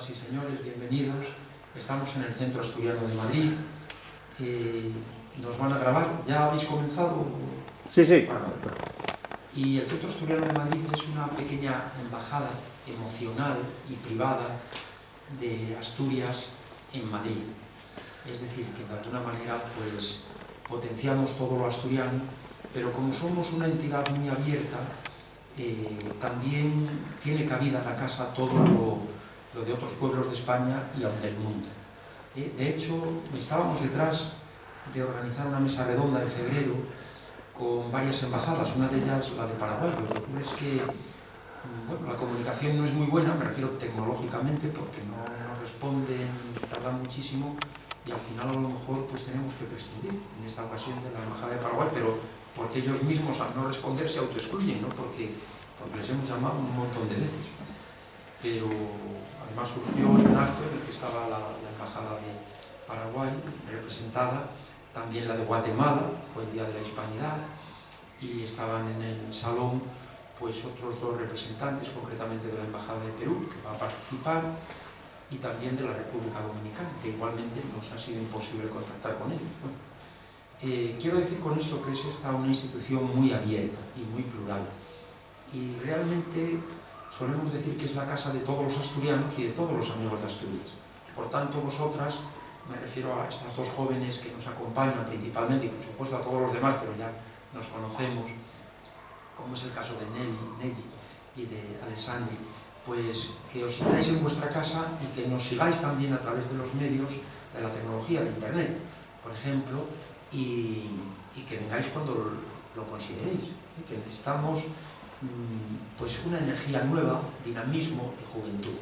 Señoras y señores, bienvenidos. Estamos en el Centro Asturiano de Madrid. Nos van a grabar. ¿Ya habéis comenzado? Sí, sí. Bueno, y el Centro Asturiano de Madrid es una pequeña embajada emocional y privada de Asturias en Madrid. Es decir, que de alguna manera pues potenciamos todo lo asturiano, pero como somos una entidad muy abierta, también tiene cabida en la casa todo lo de otros pueblos de España y aún del mundo. De hecho, estábamos detrás de organizar una mesa redonda en febrero con varias embajadas, una de ellas la de Paraguay. Lo que ocurre es que bueno, la comunicación no es muy buena, me refiero tecnológicamente, porque no responden, tardan muchísimo, y al final a lo mejor pues tenemos que prescindir en esta ocasión de la embajada de Paraguay, pero porque ellos mismos al no responder se autoexcluyen, ¿no? porque les hemos llamado un montón de veces. Pero además surgió un acto en el que estaba la embajada de Paraguay representada, también la de Guatemala, fue el Día de la Hispanidad, y estaban en el salón pues otros dos representantes, concretamente de la embajada de Perú, que va a participar, y también de la República Dominicana, que igualmente nos ha sido imposible contactar con ellos. Bueno, quiero decir con esto que es esta una institución muy abierta y muy plural, y realmente solemos decir que es la casa de todos los asturianos y de todos los amigos de Asturias. Por tanto, vosotras, me refiero a estas dos jóvenes que nos acompañan principalmente, y por supuesto a todos los demás, pero ya nos conocemos, como es el caso de Nelly y de Alessandri, pues que os sintáis en vuestra casa y que nos sigáis también a través de los medios de la tecnología, de Internet, por ejemplo, y que vengáis cuando lo consideréis, que necesitamos pues una energía nueva, dinamismo y juventud.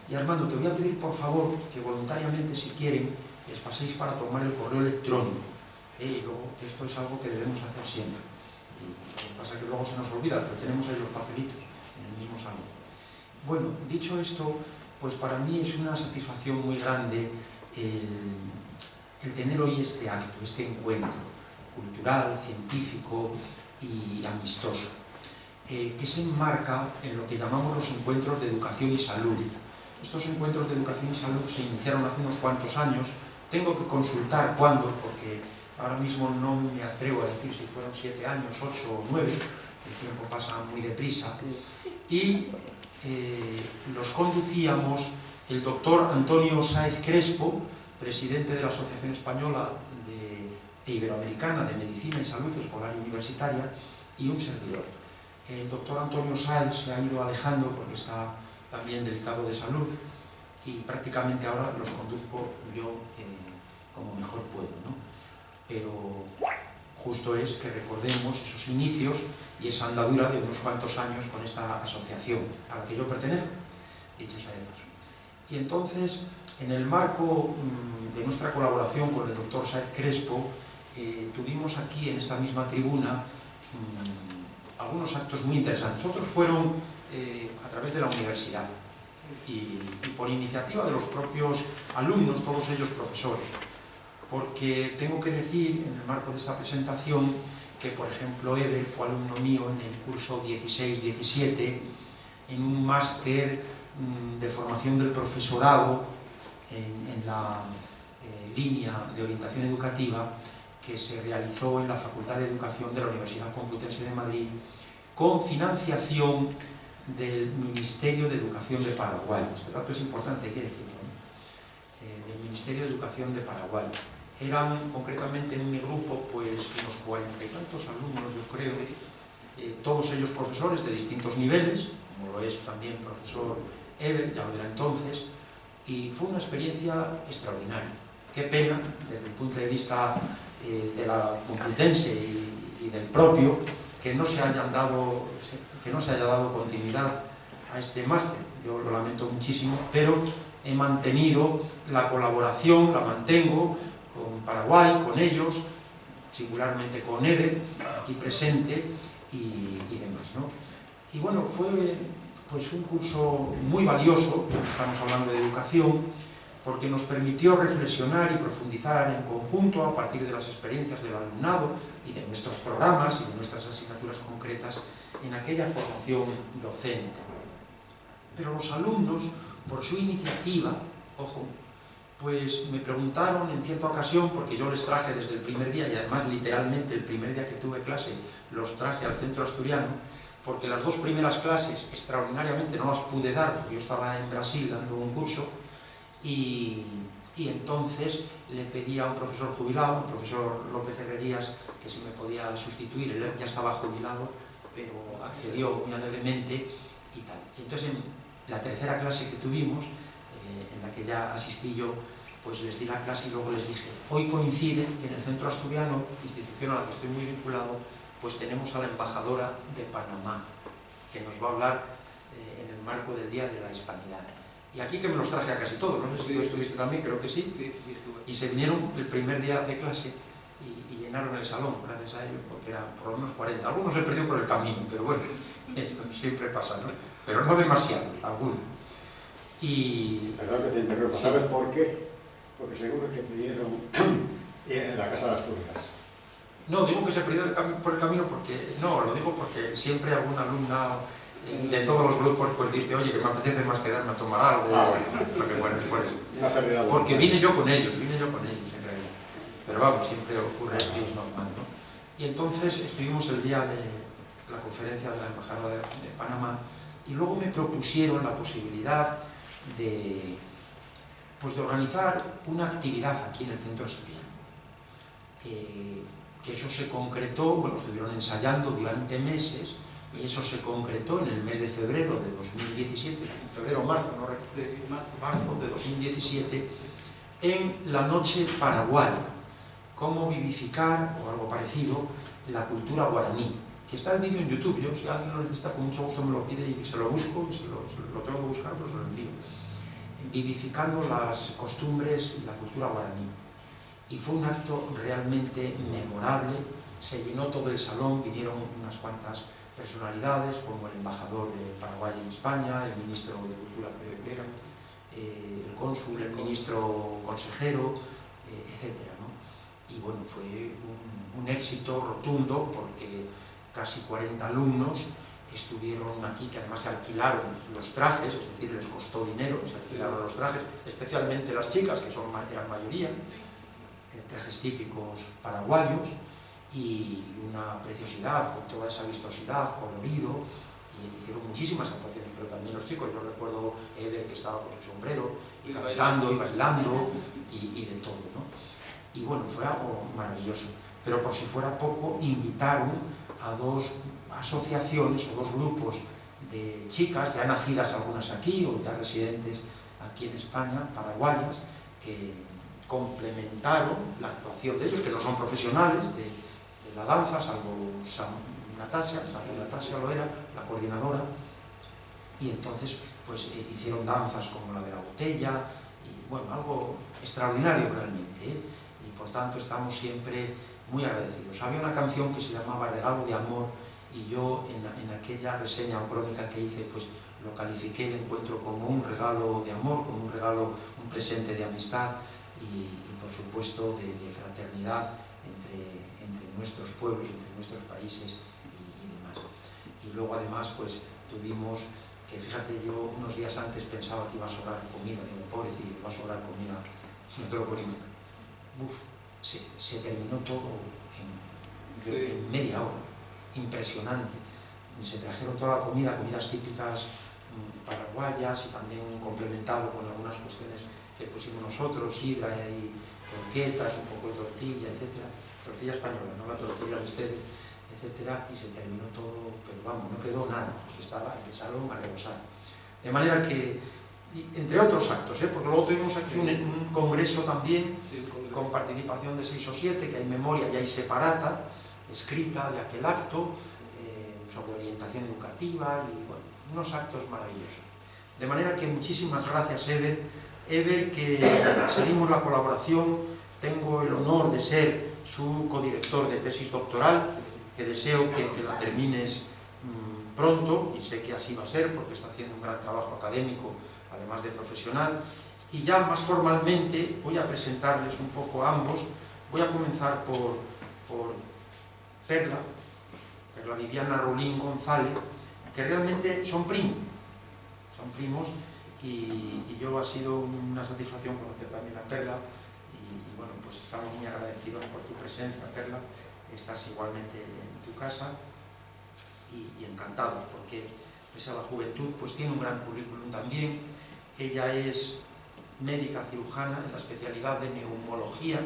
Y Armando, te voy a pedir por favor que voluntariamente, si quieren, les paséis para tomar el correo electrónico. Y luego, esto es algo que debemos hacer siempre. Y lo que pasa es que luego se nos olvida, pero tenemos ahí los papelitos en el mismo salón. Bueno, dicho esto, pues para mí es una satisfacción muy grande el tener hoy este acto, este encuentro cultural, científico y amistoso, que se enmarca en lo que llamamos los encuentros de educación y salud. Estos encuentros de educación y salud se iniciaron hace unos cuantos años. Tengo que consultar cuándo, porque ahora mismo no me atrevo a decir si fueron 7 años, 8 o 9, el tiempo pasa muy deprisa, y los conducíamos el doctor Antonio Sáez Crespo, presidente de la Asociación Española e Iberoamericana de Medicina y Salud Escolar y Universitaria, y un servidor. El doctor Antonio Sáez se ha ido alejando porque está también delicado de salud, y prácticamente ahora los conduzco yo como mejor puedo, ¿no? Pero justo es que recordemos esos inicios y esa andadura de unos cuantos años con esta asociación a la que yo pertenezco, dicho sea de paso. Y entonces, en el marco de nuestra colaboración con el doctor Sáez Crespo, tuvimos aquí en esta misma tribuna algunos actos muy interesantes. Otros fueron a través de la universidad y por iniciativa de los propios alumnos, todos ellos profesores. Porque tengo que decir, en el marco de esta presentación, que por ejemplo Eber fue alumno mío en el curso 16-17, en un máster de formación del profesorado en la línea de orientación educativa que se realizó en la Facultad de Educación de la Universidad Complutense de Madrid, con financiación del Ministerio de Educación de Paraguay. Este dato es importante, hay que decirlo, ¿no? Del Ministerio de Educación de Paraguay. Eran concretamente en mi grupo pues unos 40 y tantos alumnos, yo creo, todos ellos profesores de distintos niveles, como lo es también el profesor Eber, ya lo era entonces, y fue una experiencia extraordinaria. Qué pena, desde el punto de vista de la Complutense y del propio, que no se haya dado continuidad a este máster. Yo lo lamento muchísimo, pero he mantenido la colaboración, la mantengo con Paraguay, con ellos, singularmente con Eber, aquí presente, y demás, ¿no? Y bueno, fue pues un curso muy valioso, estamos hablando de educación, porque nos permitió reflexionar y profundizar en conjunto a partir de las experiencias del alumnado y de nuestros programas y de nuestras asignaturas concretas en aquella formación docente. Pero los alumnos por su iniciativa, ojo, pues me preguntaron en cierta ocasión, porque yo les traje desde el primer día, y además literalmente el primer día que tuve clase los traje al centro asturiano, porque las 2 primeras clases extraordinariamente no las pude dar, porque yo estaba en Brasil dando un curso, y entonces le pedí a un profesor jubilado, el profesor López Herrerías, que si me podía sustituir. Él ya estaba jubilado, pero accedió muy alegremente y tal. Entonces, en la tercera clase que tuvimos, en la que ya asistí yo, pues les di la clase y luego les dije, hoy coincide que en el Centro Asturiano, institución a la que estoy muy vinculado, pues tenemos a la embajadora de Panamá, que nos va a hablar en el marco del Día de la Hispanidad. Y aquí que me los traje a casi todos, no sé si tú estuviste también, creo que sí. Sí, estuve. Y se vinieron el primer día de clase y llenaron el salón, gracias a ellos, porque eran por lo menos 40. Algunos se perdió por el camino, pero bueno, esto siempre pasa, ¿no? Pero no demasiado, algunos. Y... Perdón que te interrumpa, ¿sabes por qué? Porque seguro que pidieron en la Casa de Asturias. No, digo que se perdió por el camino porque... No, lo digo porque siempre alguna alumna de todos los grupos pues dice, oye, que me apetece más quedarme a tomar algo. Porque bueno, es por esto. Porque vine yo con ellos en realidad. Pero vamos, siempre ocurre así, es normal, ¿no? Y entonces estuvimos el día de la conferencia de la Embajada de Panamá y luego me propusieron la posibilidad de organizar una actividad aquí en el Centro Asturiano. Que eso se concretó, bueno, estuvieron ensayando durante meses, y eso se concretó en el mes de febrero de 2017, febrero o marzo, no recuerdo, Sí, marzo de 2017, en la Noche Paraguaya, cómo vivificar, o algo parecido, la cultura guaraní, que está el vídeo en YouTube. Yo, si alguien lo necesita, con mucho gusto me lo pide y se lo busco, y lo tengo que buscar, pero se lo envío. Vivificando las costumbres y la cultura guaraní. Y fue un acto realmente memorable, se llenó todo el salón, vinieron unas cuantas personalidades, como el embajador de Paraguay en España, el ministro de Cultura, el cónsul, el ministro consejero, etcétera, ¿no? Y bueno, fue un éxito rotundo, porque casi 40 alumnos estuvieron aquí, que además se alquilaron los trajes, es decir, les costó dinero, se alquilaron los trajes, especialmente las chicas, que eran mayoría, trajes típicos paraguayos, y una preciosidad, con toda esa vistosidad, colorido, y hicieron muchísimas actuaciones, pero también los chicos. Yo recuerdo Ever, que estaba con su sombrero, y cantando y bailando, y de todo, ¿no? Y bueno, fue algo maravilloso. Pero por si fuera poco, invitaron a 2 asociaciones o 2 grupos de chicas, ya nacidas algunas aquí, o ya residentes aquí en España, paraguayas, que complementaron la actuación de ellos, que no son profesionales de la danza, salvo Natasha lo era, la coordinadora, y entonces pues hicieron danzas como la de la botella, y bueno, algo extraordinario realmente, ¿eh? Y por tanto estamos siempre muy agradecidos. Había una canción que se llamaba Regalo de Amor, y yo en aquella reseña o crónica que hice, pues lo califiqué el encuentro como un regalo de amor, como un presente de amistad, y por supuesto de fraternidad entre nuestros pueblos, entre nuestros países y demás. Y luego además pues tuvimos que, fíjate, yo unos días antes pensaba que iba a sobrar comida, digo, pobrecillo, va a sobrar comida, no te lo puedo imaginar. Se terminó todo en media hora, impresionante. Se trajeron toda la comidas típicas paraguayas, y también complementado con algunas cuestiones que pusimos nosotros, sidra y croquetas, un poco de tortilla, etcétera. Tortilla española, no la tortilla de ustedes, etcétera, y se terminó todo, pero vamos, no quedó nada, porque estaba en el salón a rebosar. De manera que, entre otros actos, porque luego tuvimos aquí un congreso también, con participación de 6 o 7, que hay memoria y hay separata, escrita de aquel acto, sobre orientación educativa, y bueno, unos actos maravillosos. De manera que muchísimas gracias, Ever, que seguimos la colaboración. Tengo el honor de ser su codirector de tesis doctoral, que deseo que la termines pronto, y sé que así va a ser, porque está haciendo un gran trabajo académico, además de profesional. Y ya más formalmente voy a presentarles un poco a ambos. Voy a comenzar por Perla Viviana Rolín González, que realmente son primos, y yo ha sido una satisfacción conocer también a Perla y bueno, pues estamos muy agradecidos por tu presencia, Perla. Estás igualmente en tu casa y encantados porque pese a la juventud pues tiene un gran currículum también. Ella es médica cirujana en la especialidad de neumología,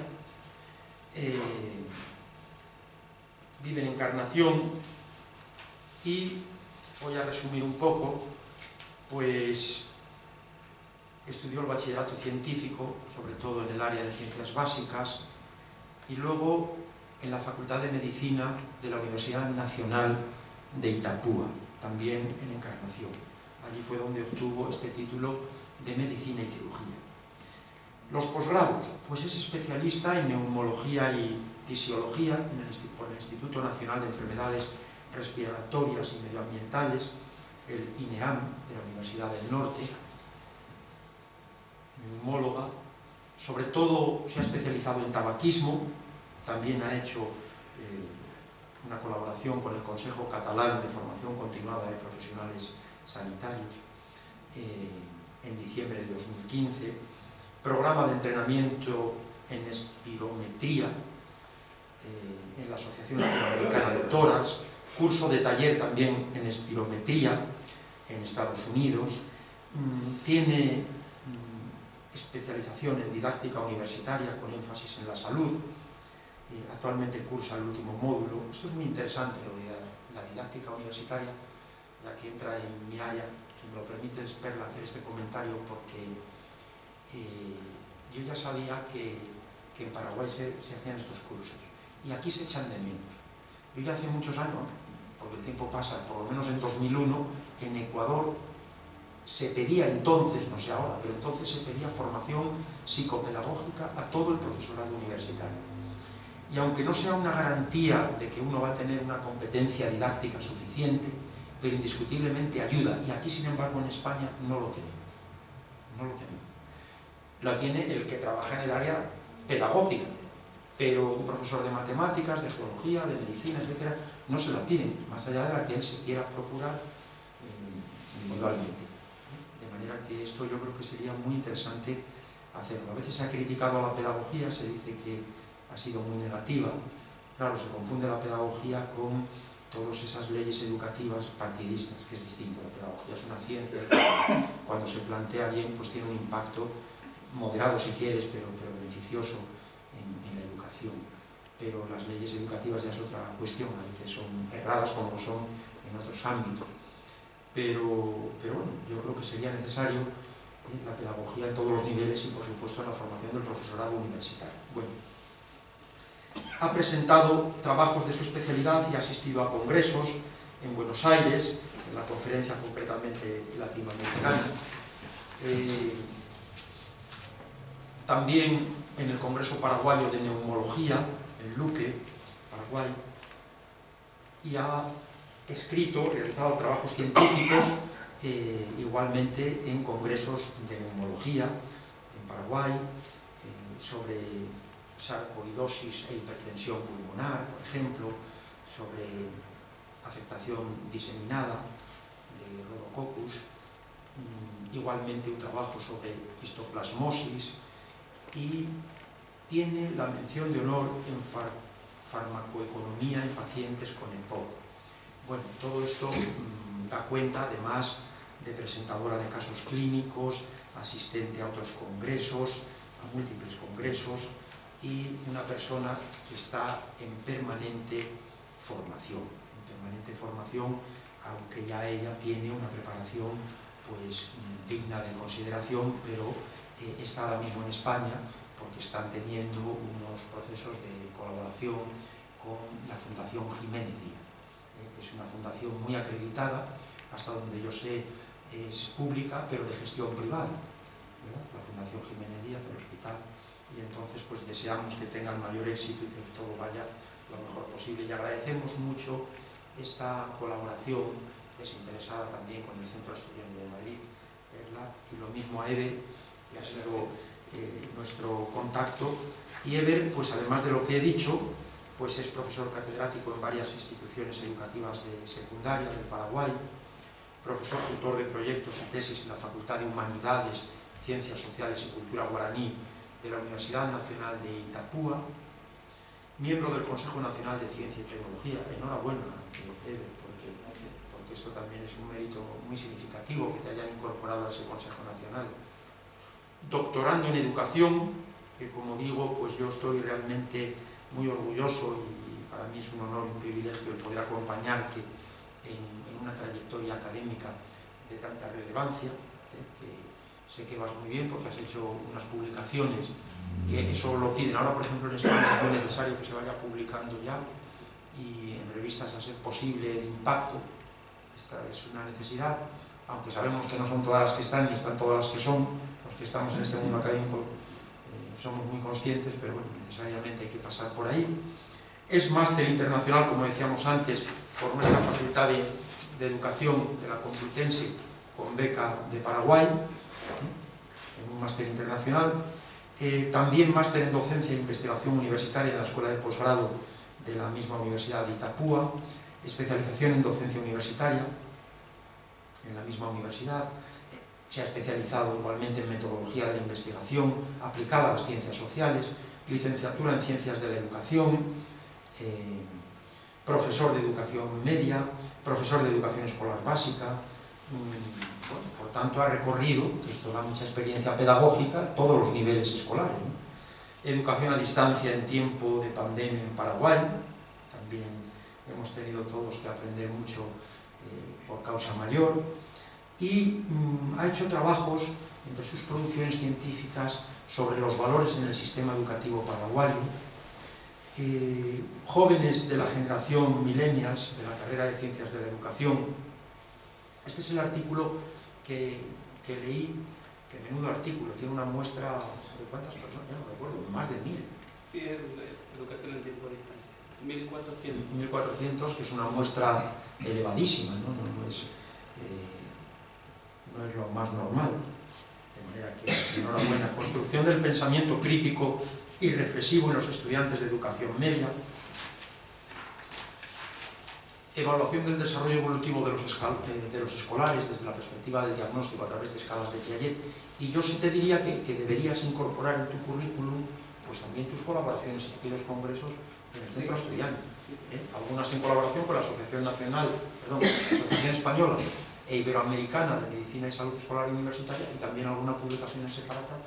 vive en Encarnación y voy a resumir un poco, pues estudió el bachillerato científico, sobre todo en el área de ciencias básicas, y luego en la Facultad de Medicina de la Universidad Nacional de Itapúa, también en Encarnación. Allí fue donde obtuvo este título de Medicina y Cirugía. Los posgrados, pues es especialista en neumología y fisiología por el Instituto Nacional de Enfermedades Respiratorias y Medioambientales, el INEAM de la Universidad del Norte. Neumóloga, sobre todo se ha especializado en tabaquismo, también ha hecho una colaboración con el Consejo Catalán de Formación Continuada de Profesionales Sanitarios en diciembre de 2015, programa de entrenamiento en espirometría en la Asociación Latinoamericana de Tórax, curso de taller también en espirometría en Estados Unidos, tiene especialización en didáctica universitaria con énfasis en la salud, actualmente cursa el último módulo. Esto es muy interesante, lo de la didáctica universitaria, ya que entra en mi área. Si me lo permites, Perla, hacer este comentario, porque yo ya sabía que en Paraguay se hacían estos cursos, y aquí se echan de menos. Yo ya hace muchos años, porque el tiempo pasa, por lo menos en 2001, en Ecuador se pedía entonces, no sé ahora, pero entonces se pedía formación psicopedagógica a todo el profesorado universitario. Y aunque no sea una garantía de que uno va a tener una competencia didáctica suficiente, pero indiscutiblemente ayuda. Y aquí, sin embargo, en España no lo tenemos. No lo tenemos. Lo tiene el que trabaja en el área pedagógica, pero un profesor de matemáticas, de geología, de medicina, etcétera, no se la piden, más allá de la que él se quiera procurar individualmente. De manera que esto yo creo que sería muy interesante hacerlo. A veces se ha criticado a la pedagogía, se dice que ha sido muy negativa. Claro, se confunde la pedagogía con todas esas leyes educativas partidistas, que es distinto. La pedagogía es una ciencia que cuando se plantea bien pues tiene un impacto moderado si quieres, pero beneficioso en la educación. Pero las leyes educativas ya es otra cuestión, a veces son erradas como son en otros ámbitos. Pero bueno, yo creo que sería necesario la pedagogía en todos los niveles y por supuesto en la formación del profesorado universitario. Bueno, ha presentado trabajos de su especialidad y ha asistido a congresos en Buenos Aires, en la conferencia concretamente latinoamericana, también en el Congreso Paraguayo de Neumología, en Luque, Paraguay, y ha escrito, realizado trabajos científicos igualmente en congresos de neumología en Paraguay, sobre sarcoidosis e hipertensión pulmonar, por ejemplo, sobre afectación diseminada de Rhodococcus, igualmente un trabajo sobre histoplasmosis, y tiene la mención de honor en farmacoeconomía en pacientes con EPOC. Bueno, todo esto da cuenta, además, de presentadora de casos clínicos, asistente a otros congresos, a múltiples congresos, y una persona que está en permanente formación, aunque ya ella tiene una preparación pues digna de consideración, pero está ahora mismo en España porque están teniendo unos procesos de colaboración con la Fundación Jiménez Díaz, que es una fundación muy acreditada, hasta donde yo sé es pública, pero de gestión privada, ¿verdad? La Fundación Jiménez Díaz, el hospital, y entonces pues deseamos que tengan mayor éxito y que todo vaya lo mejor posible. Y agradecemos mucho esta colaboración desinteresada también con el Centro de Estudios de Madrid, ¿verdad? Y lo mismo a Eber, que ha sido nuestro contacto. Y Eber, pues además de lo que he dicho, pues es profesor catedrático en varias instituciones educativas de secundaria del Paraguay, profesor tutor de proyectos y tesis en la Facultad de Humanidades, Ciencias Sociales y Cultura Guaraní de la Universidad Nacional de Itapúa, miembro del Consejo Nacional de Ciencia y Tecnología. Enhorabuena, porque esto también es un mérito muy significativo que te hayan incorporado a ese Consejo Nacional. Doctorando en Educación, que como digo, pues yo estoy realmente muy orgulloso y para mí es un honor y un privilegio el poder acompañarte en una trayectoria académica de tanta relevancia, que sé que vas muy bien porque has hecho unas publicaciones que eso lo piden. Ahora, por ejemplo, en España es muy necesario que se vaya publicando ya y en revistas a ser posible de impacto. Esta es una necesidad, aunque sabemos que no son todas las que están ni están todas las que son. Los que estamos en este mundo académico somos muy conscientes, pero bueno, necesariamente hay que pasar por ahí. Es máster internacional, como decíamos antes, por nuestra Facultad de Educación de la Complutense, con beca de Paraguay, en un máster internacional. También máster en Docencia e Investigación Universitaria en la Escuela de Posgrado de la misma Universidad de Itapúa, especialización en Docencia Universitaria en la misma universidad. Se ha especializado igualmente en Metodología de la Investigación aplicada a las Ciencias Sociales, licenciatura en Ciencias de la Educación, profesor de Educación Media, profesor de Educación Escolar Básica. Bueno, por tanto, ha recorrido, esto da mucha experiencia pedagógica, todos los niveles escolares, ¿no? Educación a distancia en tiempo de pandemia en Paraguay, también hemos tenido todos que aprender mucho por causa mayor, y ha hecho trabajos entre sus producciones científicas sobre los valores en el sistema educativo paraguayo. Jóvenes de la generación millennials de la carrera de Ciencias de la Educación. Este es el artículo que leí, que menudo artículo, tiene una muestra de cuántas personas, ya no recuerdo, más de 1000. Sí, es educación en tiempo de distancia. 1400. 1400, que es una muestra elevadísima, ¿no? No es lo más normal. De manera que, enhorabuena. Construcción del pensamiento crítico y reflexivo en los estudiantes de educación media. Evaluación del desarrollo evolutivo de los escolares desde la perspectiva del diagnóstico a través de escalas de Piaget. Y yo sí te diría que deberías incorporar en tu currículum pues también tus colaboraciones en aquellos congresos en el centro estudiante. Algunas en colaboración con la Asociación Española e Iberoamericana de Medicina y Salud Escolar y Universitaria, y también alguna publicación en separata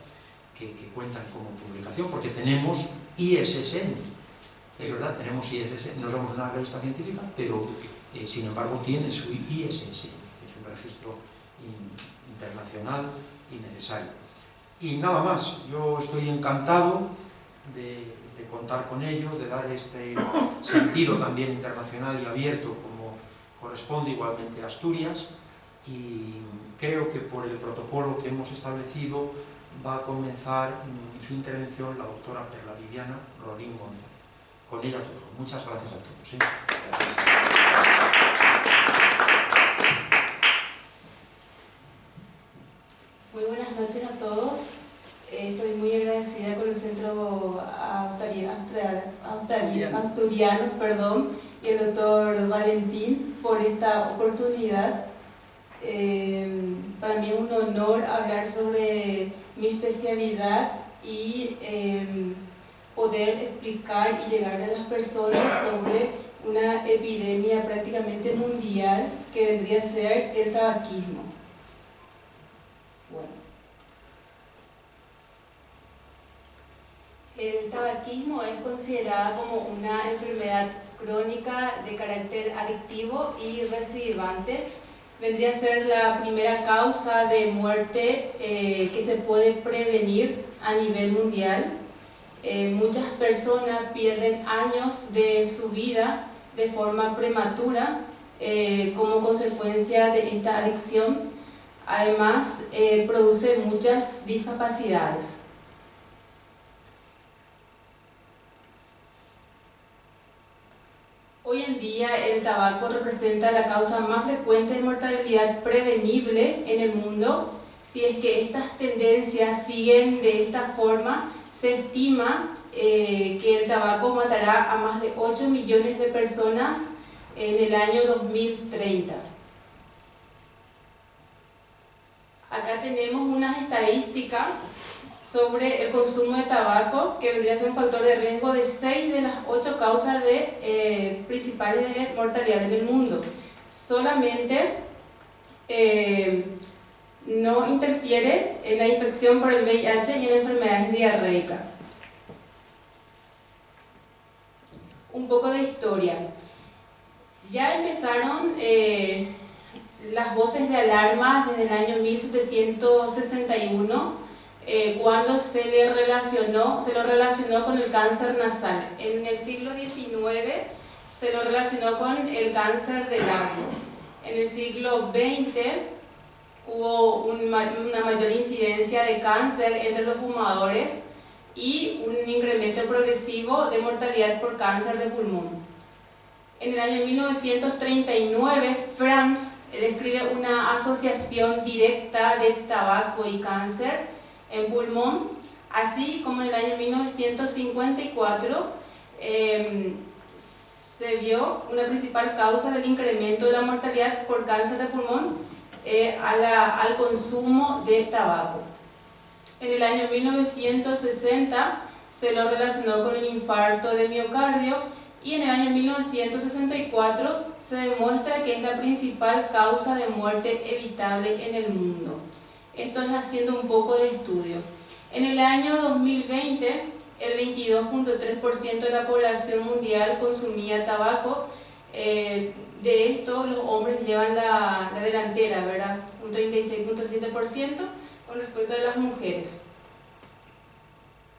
que cuentan como publicación, porque tenemos ISSN. Es verdad, tenemos ISSN, no somos una revista científica, pero sin embargo tiene su ISSN, que es un registro internacional y necesario. Y nada más, yo estoy encantado de contar con ellos, de dar este sentido también internacional y abierto como corresponde igualmente a Asturias, y creo que por el protocolo que hemos establecido va a comenzar su intervención la doctora Perla Viviana Rolín González. Con ella os dejo. Muchas gracias a todos. ¿Sí? Muy buenas noches a todos. Estoy muy agradecida con el Centro Asturiano, y el doctor Valentín por esta oportunidad. Para mí es un honor hablar sobre mi especialidad y poder explicar y llegar a las personas sobre una epidemia prácticamente mundial que vendría a ser el tabaquismo. Bueno. El tabaquismo es considerada como una enfermedad crónica de carácter adictivo y recidivante. Vendría a ser la primera causa de muerte que se puede prevenir a nivel mundial. Muchas personas pierden años de su vida de forma prematura como consecuencia de esta adicción. Además, produce muchas discapacidades. Hoy en día el tabaco representa la causa más frecuente de mortalidad prevenible en el mundo. Si es que estas tendencias siguen de esta forma, se estima que el tabaco matará a más de 8 millones de personas en el año 2030. Acá tenemos unas estadísticas sobre el consumo de tabaco, que vendría a ser un factor de riesgo de 6 de las 8 causas principales de mortalidad en el mundo. Solamente no interfiere en la infección por el VIH y en enfermedades diarreicas. Un poco de historia. Ya empezaron las voces de alarma desde el año 1761, cuando se lo relacionó con el cáncer nasal. En el siglo XIX se lo relacionó con el cáncer de labio. En el siglo XX hubo una mayor incidencia de cáncer entre los fumadores y un incremento progresivo de mortalidad por cáncer de pulmón. En el año 1939, France describe una asociación directa de tabaco y cáncer en pulmón, así como en el año 1954 se vio una principal causa del incremento de la mortalidad por cáncer de pulmón al consumo de tabaco. En el año 1960 se lo relacionó con el infarto de miocardio y en el año 1964 se demuestra que es la principal causa de muerte evitable en el mundo. Esto es haciendo un poco de estudio. En el año 2020, el 22.3% de la población mundial consumía tabaco. De esto, los hombres llevan la delantera, ¿verdad? Un 36.7% con respecto a las mujeres.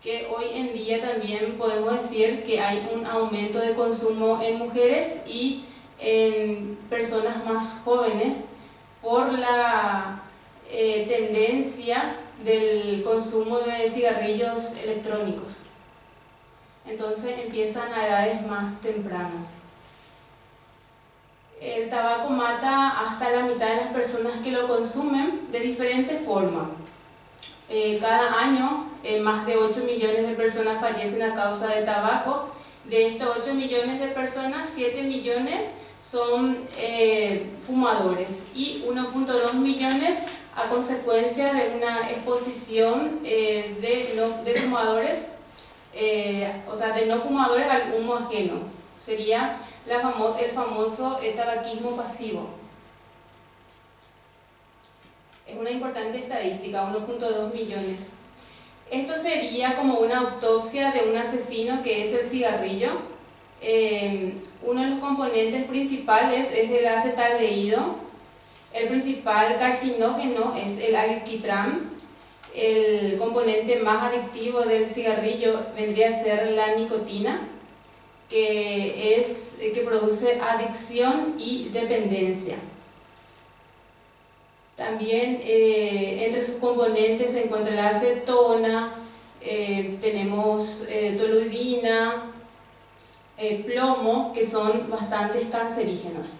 Que hoy en día también podemos decir que hay un aumento de consumo en mujeres y en personas más jóvenes por la tendencia del consumo de cigarrillos electrónicos. Entonces empiezan a edades más tempranas. El tabaco mata hasta la mitad de las personas que lo consumen de diferentes formas. Cada año más de 8 millones de personas fallecen a causa de tabaco. De estos 8 millones de personas, 7 millones son fumadores y 1.2 millones a consecuencia de una exposición de fumadores, o sea, de no fumadores al humo ajeno. Sería el famoso tabaquismo pasivo. Es una importante estadística, 1.2 millones. Esto sería como una autopsia de un asesino que es el cigarrillo. Uno de los componentes principales es el acetaldehído. El principal carcinógeno es el alquitrán. El componente más adictivo del cigarrillo vendría a ser la nicotina, que produce adicción y dependencia. También entre sus componentes se encuentra la acetona, tenemos toluidina, plomo, que son bastante cancerígenos.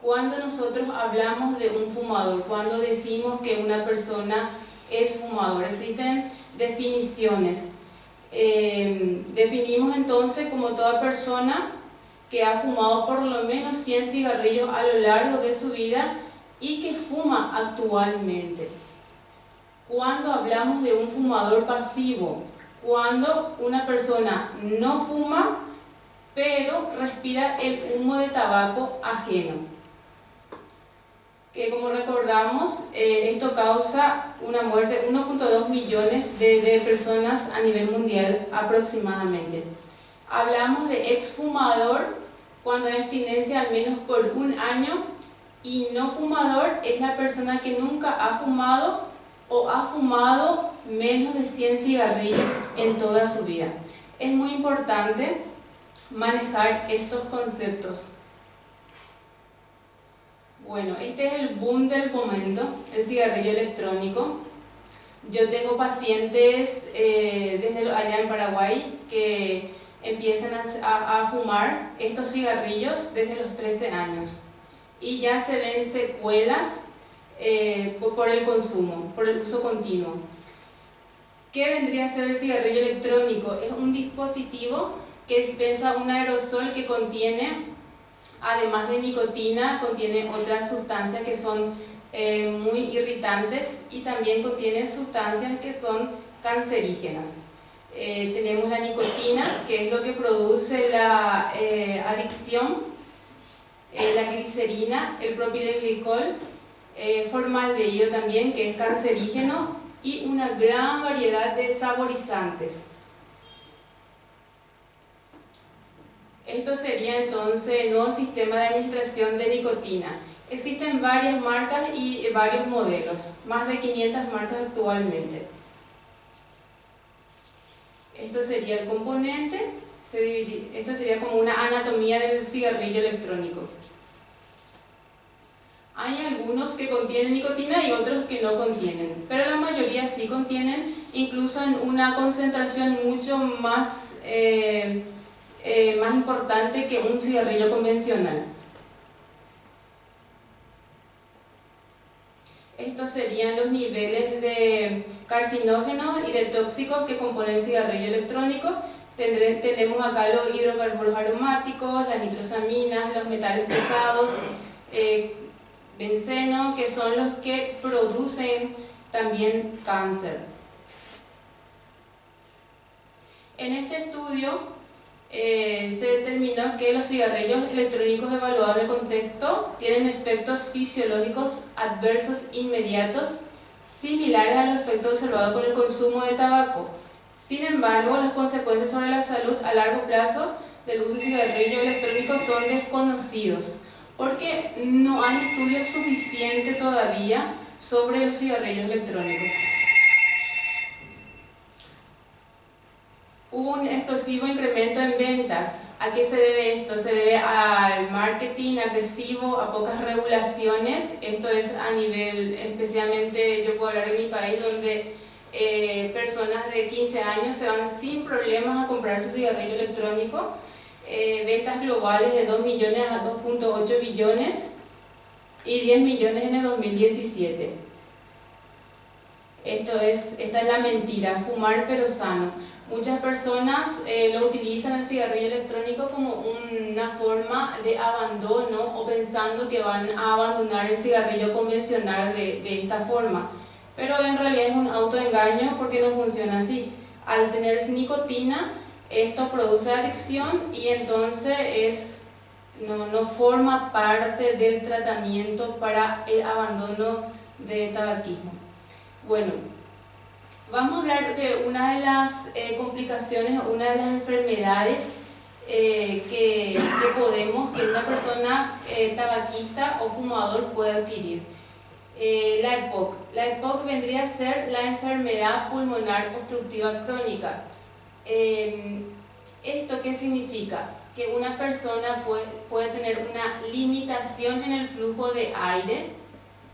Cuando nosotros hablamos de un fumador, cuando decimos que una persona es fumador, existen definiciones. Definimos entonces como toda persona que ha fumado por lo menos 100 cigarrillos a lo largo de su vida y que fuma actualmente. Cuando hablamos de un fumador pasivo, cuando una persona no fuma, pero respira el humo de tabaco ajeno. Que como recordamos, esto causa una muerte de 1.2 millones de personas a nivel mundial aproximadamente. Hablamos de exfumador cuando hay abstinencia al menos por un año, y no fumador es la persona que nunca ha fumado o ha fumado menos de 100 cigarrillos en toda su vida. Es muy importante manejar estos conceptos. Bueno, este es el boom del momento, el cigarrillo electrónico. Yo tengo pacientes desde allá en Paraguay que empiezan a fumar estos cigarrillos desde los 13 años y ya se ven secuelas por el consumo, por el uso continuo. ¿Qué vendría a ser el cigarrillo electrónico? Es un dispositivo que dispensa un aerosol que contiene además de nicotina, contiene otras sustancias que son muy irritantes y también contiene sustancias que son cancerígenas. Tenemos la nicotina, que es lo que produce la adicción, la glicerina, el propilenglicol, formaldehído también, que es cancerígeno, y una gran variedad de saborizantes. Esto sería entonces el nuevo sistema de administración de nicotina. Existen varias marcas y varios modelos, más de 500 marcas actualmente. Esto sería el componente, esto sería como una anatomía del cigarrillo electrónico. Hay algunos que contienen nicotina y otros que no contienen, pero la mayoría sí contienen, incluso en una concentración mucho más importante que un cigarrillo convencional. Estos serían los niveles de carcinógenos y de tóxicos que componen el cigarrillo electrónico. Tenemos acá los hidrocarburos aromáticos, las nitrosaminas, los metales pesados, benceno, que son los que producen también cáncer. En este estudio se determinó que los cigarrillos electrónicos evaluados en el contexto tienen efectos fisiológicos adversos inmediatos similares a los efectos observados con el consumo de tabaco. Sin embargo, las consecuencias sobre la salud a largo plazo del uso de cigarrillos electrónicos son desconocidos, porque no hay estudios suficientes todavía sobre los cigarrillos electrónicos. Hubo un explosivo incremento en ventas. ¿A qué se debe esto? Se debe al marketing agresivo, a pocas regulaciones. Esto es a nivel, especialmente yo puedo hablar de mi país, donde personas de 15 años se van sin problemas a comprar su cigarrillo electrónico. Ventas globales de 2 millones a 2.8 billones y 10 millones en el 2017. Esta es la mentira, fumar pero sano. Muchas personas lo utilizan el cigarrillo electrónico como una forma de abandono o pensando que van a abandonar el cigarrillo convencional de esta forma. Pero en realidad es un autoengaño porque no funciona así. Al tener nicotina, esto produce adicción y entonces no forma parte del tratamiento para el abandono de tabaquismo. Bueno, vamos a hablar de una de las complicaciones, una de las enfermedades que una persona tabaquista o fumador puede adquirir. La EPOC. La EPOC vendría a ser la enfermedad pulmonar obstructiva crónica. ¿Esto qué significa? Que una persona puede tener una limitación en el flujo de aire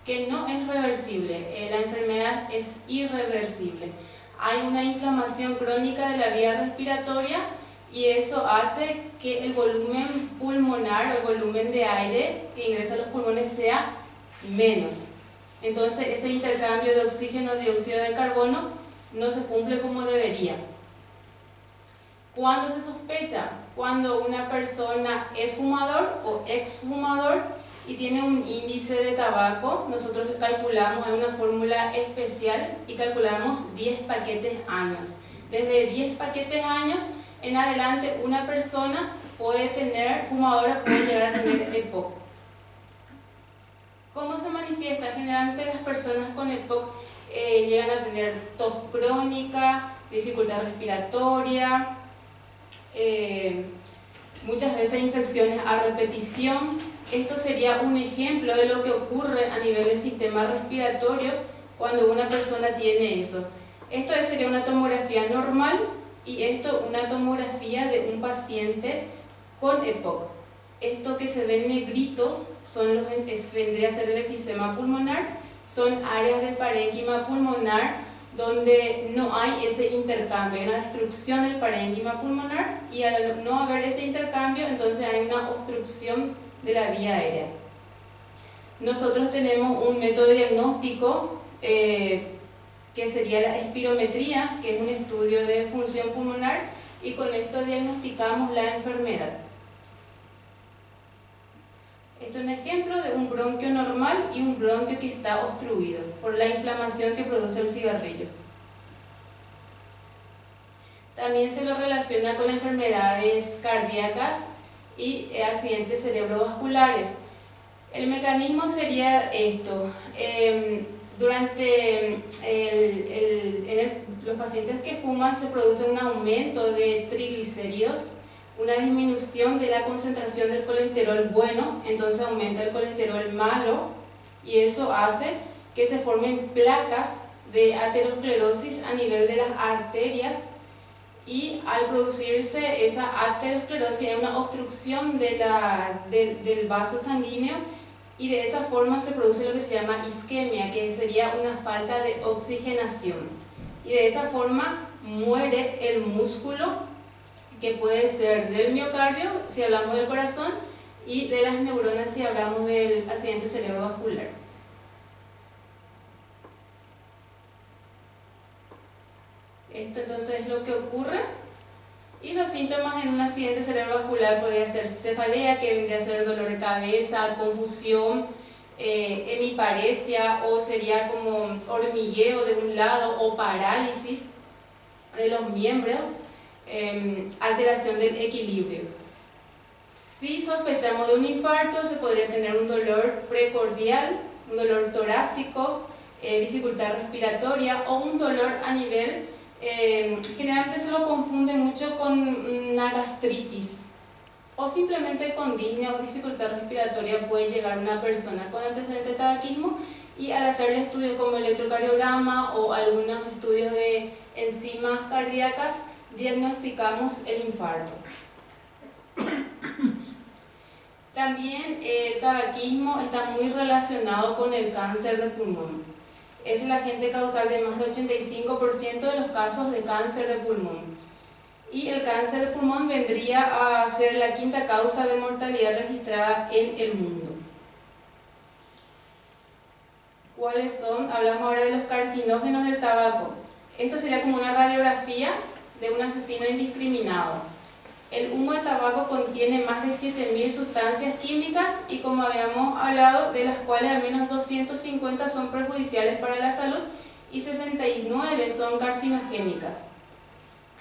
que no es reversible. La enfermedad es irreversible. Hay una inflamación crónica de la vía respiratoria y eso hace que el volumen pulmonar o el volumen de aire que ingresa a los pulmones sea menos. Entonces ese intercambio de oxígeno, dióxido de carbono no se cumple como debería. ¿Cuándo se sospecha? Cuando una persona es fumador o exfumador y tiene un índice de tabaco. Nosotros calculamos, hay una fórmula especial y calculamos 10 paquetes años. Desde 10 paquetes años en adelante una persona fumadora puede llegar a tener EPOC. ¿Cómo se manifiesta? Generalmente las personas con EPOC llegan a tener tos crónica, dificultad respiratoria, muchas veces infecciones a repetición. Esto sería un ejemplo de lo que ocurre a nivel del sistema respiratorio cuando una persona tiene eso. Esto sería una tomografía normal y esto una tomografía de un paciente con EPOC. Esto que se ve en negrito vendría a ser el efisema pulmonar, son áreas del parénquima pulmonar donde no hay ese intercambio, hay una destrucción del parénquima pulmonar y al no haber ese intercambio entonces hay una obstrucción de la vía aérea. Nosotros tenemos un método diagnóstico que sería la espirometría, que es un estudio de función pulmonar y con esto diagnosticamos la enfermedad. Esto es un ejemplo de un bronquio normal y un bronquio que está obstruido por la inflamación que produce el cigarrillo. También se lo relaciona con enfermedades cardíacas y accidentes cerebrovasculares. El mecanismo sería esto. Durante los pacientes que fuman se produce un aumento de triglicéridos, una disminución de la concentración del colesterol bueno, entonces aumenta el colesterol malo y eso hace que se formen placas de aterosclerosis a nivel de las arterias, y al producirse esa aterosclerosis hay una obstrucción del vaso sanguíneo y de esa forma se produce lo que se llama isquemia, que sería una falta de oxigenación, y de esa forma muere el músculo, que puede ser del miocardio si hablamos del corazón y de las neuronas si hablamos del accidente cerebrovascular. Esto entonces es lo que ocurre, y los síntomas en un accidente cerebrovascular podría ser cefalea, que vendría a ser dolor de cabeza, confusión, hemiparesia, o sería como hormigueo de un lado, o parálisis de los miembros, alteración del equilibrio. Si sospechamos de un infarto, se podría tener un dolor precordial, un dolor torácico, dificultad respiratoria o un dolor a nivel, generalmente se lo confunde mucho con una gastritis o simplemente con disnea o dificultad respiratoria. Puede llegar una persona con antecedente de tabaquismo y al hacerle estudios como electrocardiograma o algunos estudios de enzimas cardíacas diagnosticamos el infarto. También el tabaquismo está muy relacionado con el cáncer de pulmón. Es el agente causal de más del 85% de los casos de cáncer de pulmón. Y el cáncer de pulmón vendría a ser la quinta causa de mortalidad registrada en el mundo. ¿Cuáles son? Hablamos ahora de los carcinógenos del tabaco. Esto sería como una radiografía de un asesino indiscriminado. El humo de tabaco contiene más de 7.000 sustancias químicas y, como habíamos hablado, de las cuales al menos 250 son perjudiciales para la salud y 69 son carcinogénicas.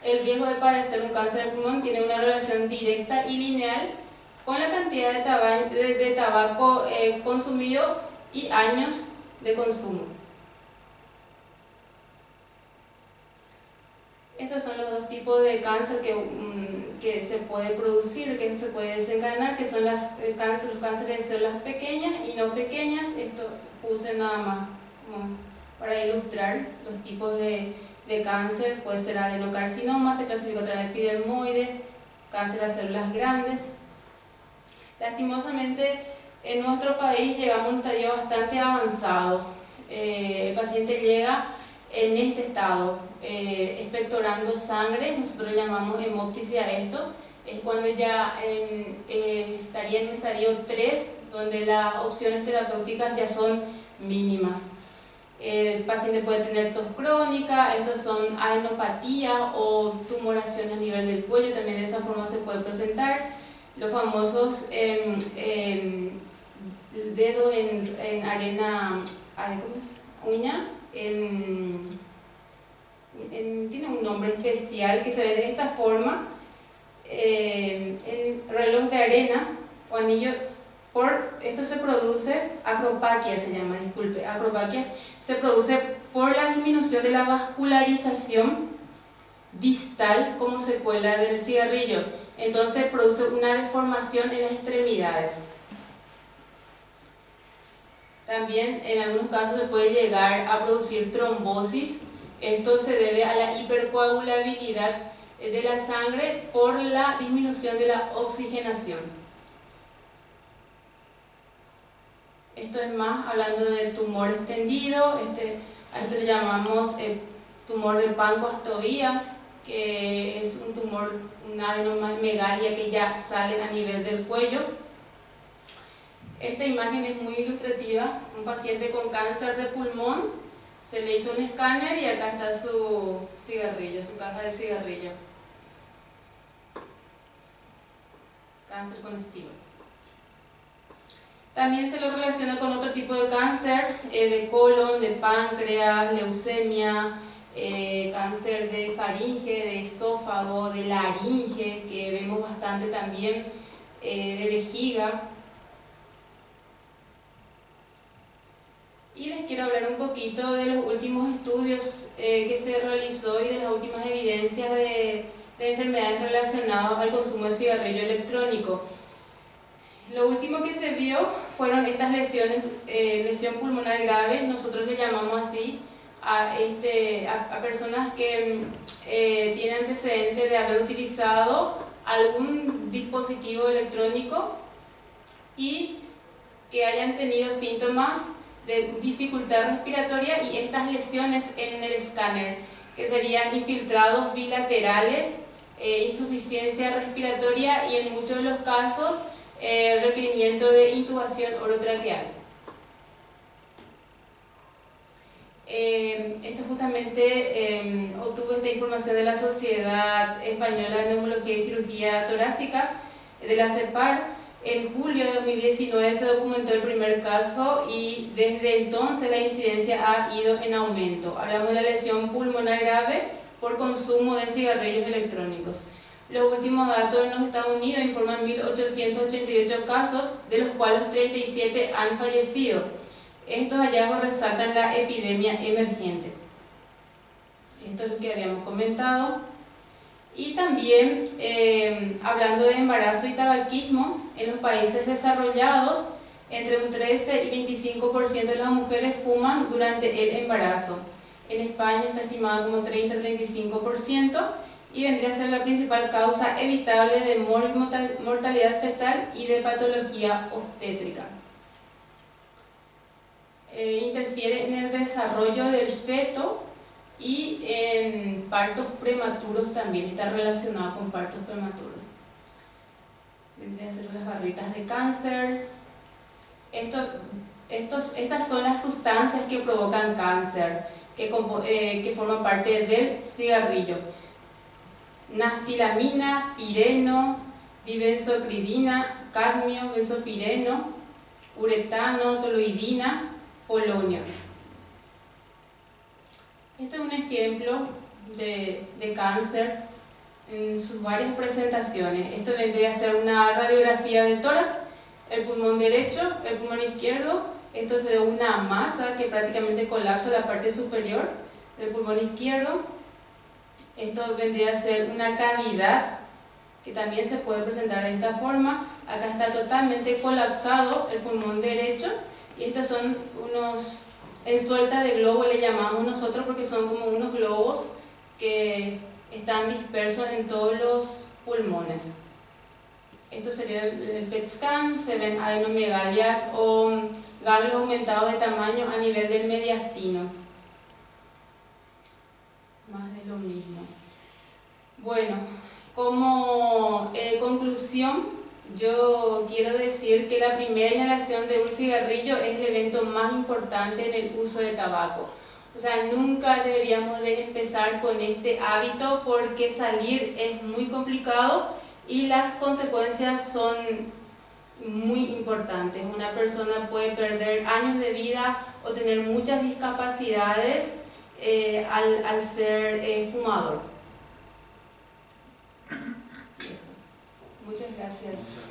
El riesgo de padecer un cáncer de pulmón tiene una relación directa y lineal con la cantidad de tabaco consumido y años de consumo. Estos son los dos tipos de cáncer que se puede producir, que se puede desencadenar, que son los cánceres de células pequeñas y no pequeñas. Esto puse nada más como para ilustrar los tipos de cáncer. Puede ser adenocarcinoma, se clasifica otra vez epidermoide, cáncer a células grandes. Lastimosamente, en nuestro país llegamos a un estadio bastante avanzado. El paciente llega en este estado, expectorando sangre. Nosotros llamamos hemoptisia a esto. Es cuando ya estaría en un estadio 3, donde las opciones terapéuticas ya son mínimas. El paciente puede tener tos crónica, estos son adenopatía o tumoración a nivel del cuello, también de esa forma se puede presentar. Los famosos dedo en arena, ¿cómo es? Uña, tiene un nombre especial que se ve de esta forma, en reloj de arena o anillo. Esto se produce, acropaquia se llama, disculpe, acropaquia se produce por la disminución de la vascularización distal como secuela del cigarrillo. Entonces produce una deformación en las extremidades. También en algunos casos se puede llegar a producir trombosis. Esto se debe a la hipercoagulabilidad de la sangre por la disminución de la oxigenación. Esto es más hablando del tumor extendido. A esto le llamamos tumor de Pancoast Tobías, que es un tumor, una adenomegalia que ya sale a nivel del cuello. Esta imagen es muy ilustrativa. Un paciente con cáncer de pulmón, se le hizo un escáner y acá está su cigarrillo, su caja de cigarrillo. Cáncer con estímulo. También se lo relaciona con otro tipo de cáncer, de colon, de páncreas, leucemia, cáncer de faringe, de esófago, de laringe, que vemos bastante también, de vejiga. Y les quiero hablar un poquito de los últimos estudios que se realizó y de las últimas evidencias de enfermedades relacionadas al consumo de cigarrillo electrónico. Lo último que se vio fueron estas lesiones, lesión pulmonar grave, nosotros le llamamos así a personas que tienen antecedentes de haber utilizado algún dispositivo electrónico y que hayan tenido síntomas de dificultad respiratoria y estas lesiones en el escáner, que serían infiltrados bilaterales, insuficiencia respiratoria y en muchos de los casos requerimiento de intubación orotraqueal. Esto justamente obtuve esta información de la Sociedad Española de Neumología y Cirugía Torácica, de la CEPAR. En julio de 2019 se documentó el primer caso y desde entonces la incidencia ha ido en aumento. Hablamos de la lesión pulmonar grave por consumo de cigarrillos electrónicos. Los últimos datos en los Estados Unidos informan 1.888 casos, de los cuales 37 han fallecido. Estos hallazgos resaltan la epidemia emergente. Esto es lo que habíamos comentado. Y también, hablando de embarazo y tabaquismo, en los países desarrollados, entre un 13 y 25% de las mujeres fuman durante el embarazo. En España está estimado como 30-35%. Y vendría a ser la principal causa evitable de mortalidad fetal y de patología obstétrica. Interfiere en el desarrollo del feto y en partos prematuros también, está relacionado con partos prematuros. Vendría a ser las barritas de cáncer. Estas son las sustancias que provocan cáncer, que forman parte del cigarrillo. Nastilamina, pireno, dibenzopridina, cadmio, benzopireno, uretano, toluidina, polonio. Este es un ejemplo de cáncer en sus varias presentaciones. Esto vendría a ser una radiografía de tórax, el pulmón derecho, el pulmón izquierdo. Esto se ve una masa que prácticamente colapsa la parte superior del pulmón izquierdo. Esto vendría a ser una cavidad que también se puede presentar de esta forma. Acá está totalmente colapsado el pulmón derecho y estos son unos en suelta de globo, le llamamos nosotros, porque son como unos globos que están dispersos en todos los pulmones. Esto sería el PET scan. Se ven adenomegalias o ganglios aumentados de tamaño a nivel del mediastino. Más de lo mismo. Bueno, como conclusión, yo quiero decir que la primera inhalación de un cigarrillo es el evento más importante en el uso de tabaco. O sea, nunca deberíamos de empezar con este hábito porque salir es muy complicado y las consecuencias son muy importantes. Una persona puede perder años de vida o tener muchas discapacidades al ser fumador. Muchas gracias.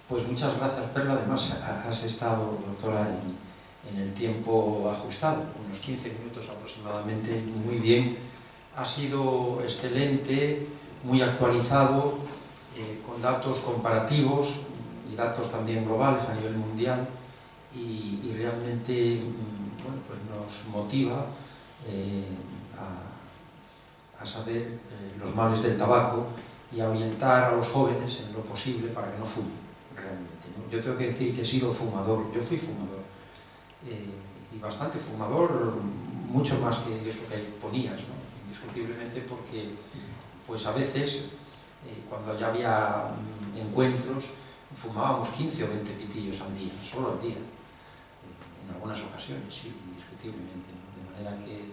Pues muchas gracias, Perla. Además, has estado, doctora, en el tiempo ajustado, unos 15 minutos aproximadamente, muy bien. Ha sido excelente, muy actualizado, con datos comparativos y datos también globales a nivel mundial, y realmente bueno, pues nos motiva a saber los males del tabaco y a orientar a los jóvenes en lo posible para que no fumen realmente, ¿no? Yo tengo que decir que he sido fumador, yo fui fumador, y bastante fumador, mucho más que eso que ponías, ¿no? Indiscutiblemente, porque pues a veces cuando ya había encuentros fumábamos 15 o 20 pitillos al día, solo al día, en algunas ocasiones, sí, indiscutiblemente, ¿no? De manera que...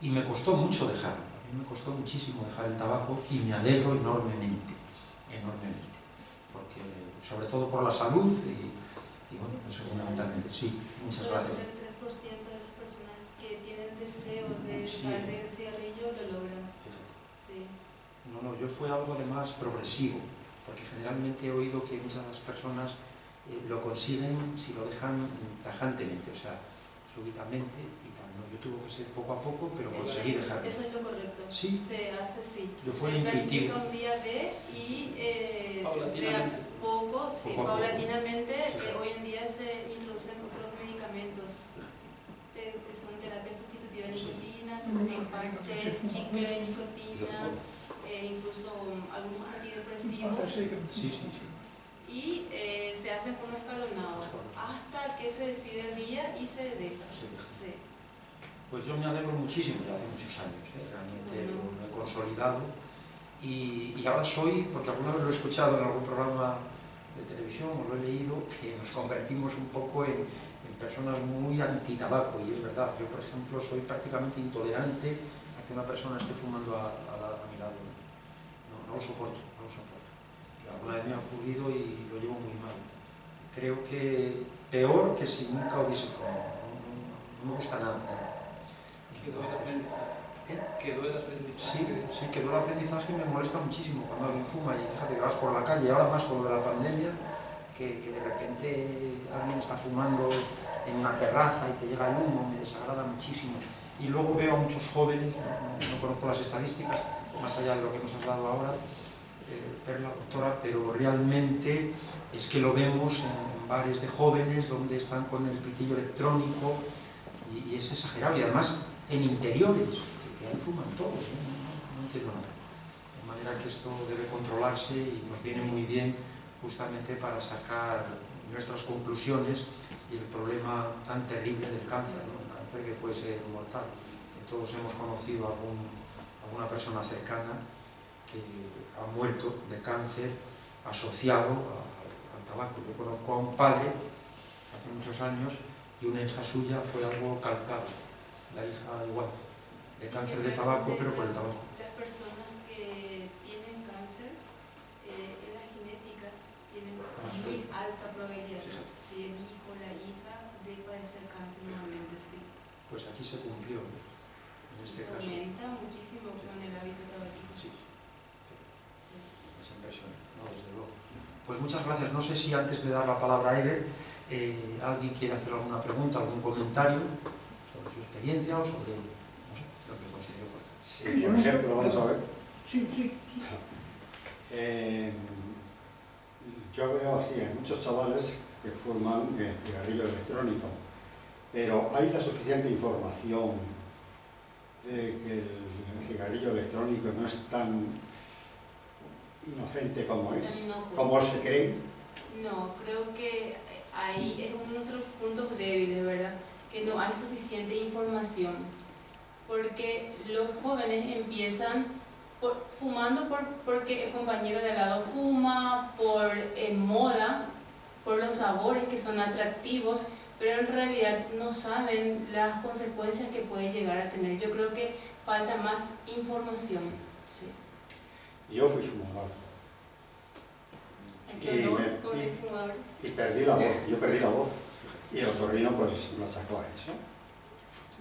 Y me costó mucho dejarlo, mí me costó muchísimo dejar el tabaco y me alegro enormemente, enormemente, porque sobre todo por la salud y bueno, pues fundamentalmente, sí, muchas gracias. El 3% de las personas que tienen deseo de Sí. dejar del cigarrillo lo logran. Sí. No, yo fue algo además progresivo, porque generalmente he oído que muchas personas lo consiguen si lo dejan tajantemente, o sea, súbitamente y tal, ¿no? Yo tuve que ser poco a poco, pero conseguí dejarlo. Eso es lo correcto. Sí. Se hace así. Yo fue se intuitivo. planifica un día y Paulatinamente. de a poco, sí, Poco a poco. paulatinamente, Sí. hoy en día se introducen otros medicamentos que son terapias sustitutivas de nicotina, se usan parches, chicle de nicotina, incluso algunos antidepresivos. Sí. Y se hace en forma escalonada hasta que se decide el día y se deja. Sí. Pues yo me alegro muchísimo, ya hace muchos años, realmente lo he consolidado y ahora soy, porque alguna vez lo he escuchado en algún programa de televisión o lo he leído, que nos convertimos un poco en personas muy anti-tabaco, y es verdad. Yo, por ejemplo, soy prácticamente intolerante a que una persona esté fumando a mi lado. No lo soporto. Alguna vez me ha ocurrido y lo llevo muy mal. Creo que peor que si nunca hubiese fumado. No me gusta nada. Quedó el aprendizaje. Quedó el aprendizaje. Sí, quedó el aprendizaje y me molesta muchísimo cuando alguien fuma. Y fíjate que vas por la calle, ahora más con lo de la pandemia, que de repente alguien está fumando en una terraza y te llega el humo, me desagrada muchísimo. Y luego veo a muchos jóvenes, no conozco las estadísticas, más allá de lo que nos has dado ahora, Perla, doctora, pero realmente es que lo vemos en bares de jóvenes donde están con el pitillo electrónico y es exagerado, y además en interiores, que ahí fuman todos, no entiendo nada. De manera que esto debe controlarse y nos viene muy bien justamente para sacar nuestras conclusiones y el problema tan terrible del cáncer, ¿no? El cáncer que puede ser mortal. Que todos hemos conocido a alguna persona cercana que ha muerto de cáncer asociado al tabaco. Yo conozco a un padre hace muchos años y una hija suya fue algo calcado, la hija igual, de cáncer de tabaco, pero por el tabaco. Las personas que tienen cáncer en la genética tienen muy alta probabilidad, si el hijo o la hija, de padecer cáncer nuevamente, sí. Pues aquí se cumplió, en este Se caso. aumenta muchísimo con el hábito tabaquista. Sí. Es impresionante, no, desde luego. Pues muchas gracias. No sé si antes de dar la palabra a Eber, alguien quiere hacer alguna pregunta, algún comentario sobre su experiencia o sobre, no sé, lo que considere oportuno. Sí, por ejemplo, vamos a ver. Sí. Yo veo así, hay muchos chavales que fuman el cigarrillo electrónico, pero hay la suficiente información de que el cigarrillo electrónico no es tan inocente como es, como se cree. No, creo que ahí es uno de nuestros puntos débiles, ¿verdad? Que no hay suficiente información, porque los jóvenes empiezan fumando porque el compañero de al lado fuma, por moda, por los sabores que son atractivos, pero en realidad no saben las consecuencias que puede llegar a tener. Yo creo que falta más información. Sí. Yo fui fumador. ¿El dolor con los fumadores? Y perdí la voz, yo perdí la voz. Y el otorrino pues me achacó a eso.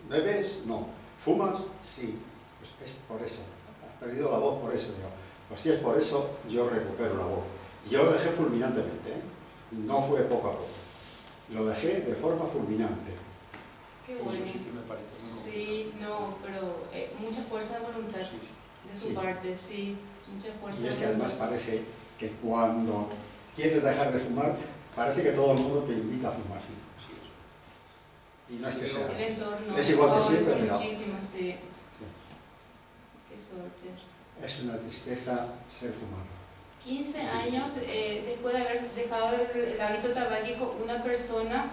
¿Bebes? No. ¿Fumas? Sí. Pues es por eso. Has perdido la voz por eso. Digo, pues si es por eso, yo recupero la voz. Y yo lo dejé fulminantemente, ¿eh? No fue poco a poco. Lo dejé de forma fulminante. Qué bueno. Eso sí que me parece muy Sí, no, pero mucha fuerza de voluntad de su Sí. parte, sí. Mucha fuerza Y de es que voluntad. además parece que cuando quieres dejar de fumar, parece que todo el mundo te invita a fumar. Y no es que sea. El entorno Es igual que favorece siempre, pero muchísimo, sí. Qué suerte. Es una tristeza ser fumador. 15 años después de haber dejado el hábito tabáquico, una persona